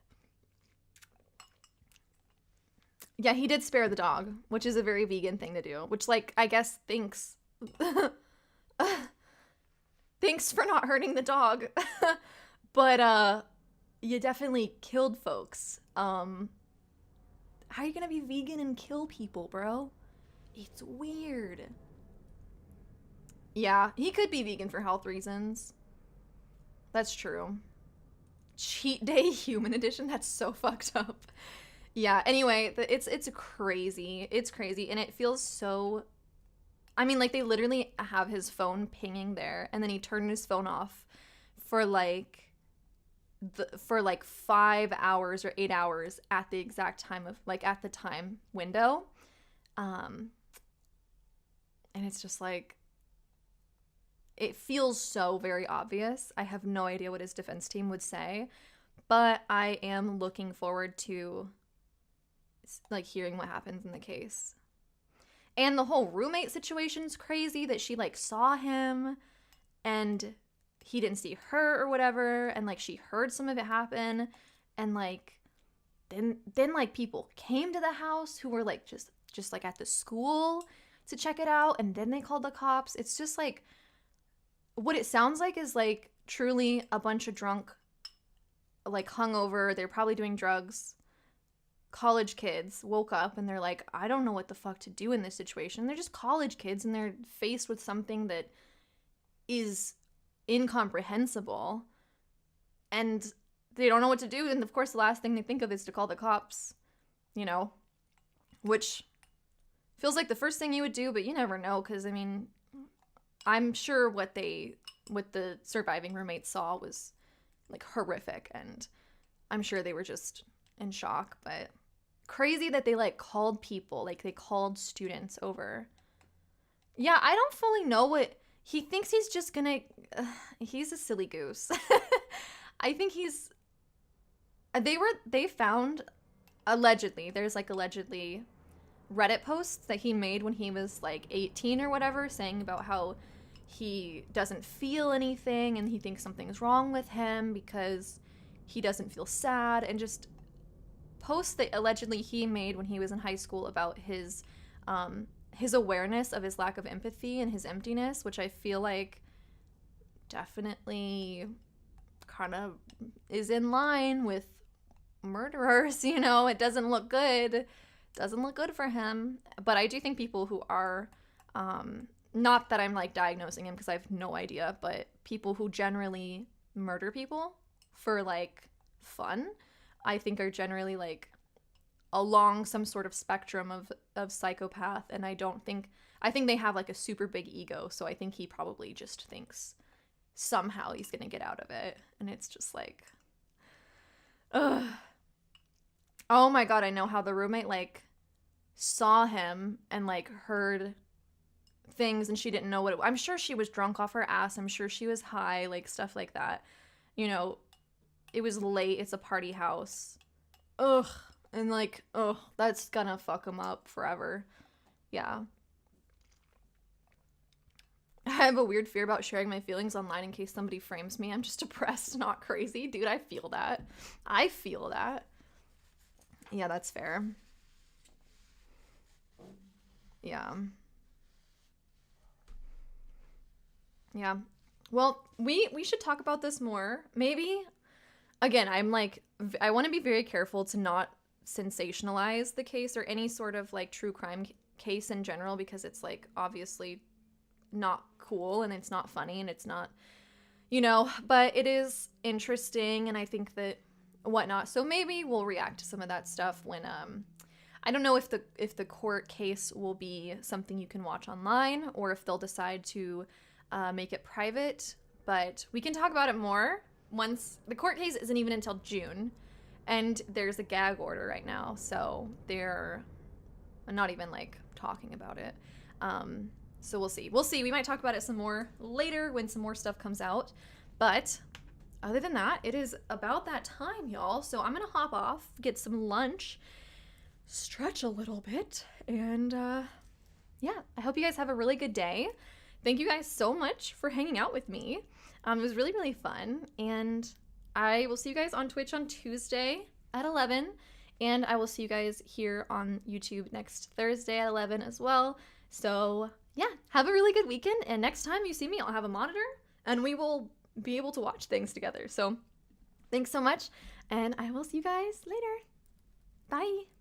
Yeah, he did spare the dog, which is a very vegan thing to do, which like, I guess thanks for not hurting the dog. But you definitely killed folks. How are you gonna be vegan and kill people, bro? It's weird. Yeah, he could be vegan for health reasons. That's true. Cheat day human edition? That's so fucked up. Yeah, anyway, it's crazy. It's crazy, and it feels so... I mean, like, they literally have his phone pinging there, and then he turned his phone off for, like, 5 hours or 8 hours at the exact time of, like, at the time window. And it's just, like... It feels so very obvious. I have no idea what his defense team would say, but I am looking forward to, like, hearing what happens in the case. And the whole roommate situation's crazy, that she, like, saw him and he didn't see her or whatever, and, like, she heard some of it happen, and, like, then like, people came to the house who were, like, just like, at the school to check it out, and then they called the cops. It's just, like... What it sounds like is, like, truly a bunch of drunk, like, hungover, they're probably doing drugs, college kids woke up and they're like, I don't know what the fuck to do in this situation. They're just college kids and they're faced with something that is incomprehensible and they don't know what to do. And, of course, the last thing they think of is to call the cops, you know, which feels like the first thing you would do, but you never know because, I mean... I'm sure what the surviving roommates saw was, like, horrific, and I'm sure they were just in shock, but crazy that they, like, called people, like, they called students over. Yeah, I don't fully know what, he thinks he's just gonna, he's a silly goose. I think they found, allegedly, there's, like, allegedly Reddit posts that he made when he was, like, 18 or whatever, saying about how he doesn't feel anything and he thinks something's wrong with him because he doesn't feel sad, and just posts that allegedly he made when he was in high school about his awareness of his lack of empathy and his emptiness, which I feel like definitely kind of is in line with murderers. It doesn't look good. Doesn't look good for him. But I do think people who are, not that I'm like diagnosing him because I have no idea, but people who generally murder people for like fun, I think are generally like along some sort of spectrum of psychopath. And I think they have like a super big ego. So I think he probably just thinks somehow he's gonna get out of it. And it's just like, ugh. Oh my God, I know how the roommate like saw him and like heard things and she didn't know what I'm sure she was drunk off her ass. I'm sure she was high, like stuff like that. It was late. It's a party house. Ugh. And like, ugh, that's gonna fuck him up forever. Yeah. I have a weird fear about sharing my feelings online in case somebody frames me. I'm just depressed, not crazy. Dude, I feel that. Yeah, that's fair. Yeah. Yeah. Well, we should talk about this more. Maybe, again, I want to be very careful to not sensationalize the case or any sort of like true crime case in general, because it's like obviously not cool and it's not funny and it's not, but it is interesting, and I think that whatnot. So maybe we'll react to some of that stuff when I don't know if the court case will be something you can watch online or if they'll decide to make it private, but we can talk about it more once the court case isn't even until June, and there's a gag order right now, so they're not even like talking about it. So we'll see. We might talk about it some more later when some more stuff comes out, but other than that, it is about that time, y'all. So I'm gonna hop off, get some lunch, stretch a little bit, and yeah, I hope you guys have a really good day. Thank you guys so much for hanging out with me. It was really, really fun, and I will see you guys on Twitch on Tuesday at 11, and I will see you guys here on YouTube next Thursday at 11 as well. So yeah, have a really good weekend, and next time you see me, I'll have a monitor, and we will be able to watch things together. So thanks so much, and I will see you guys later. Bye.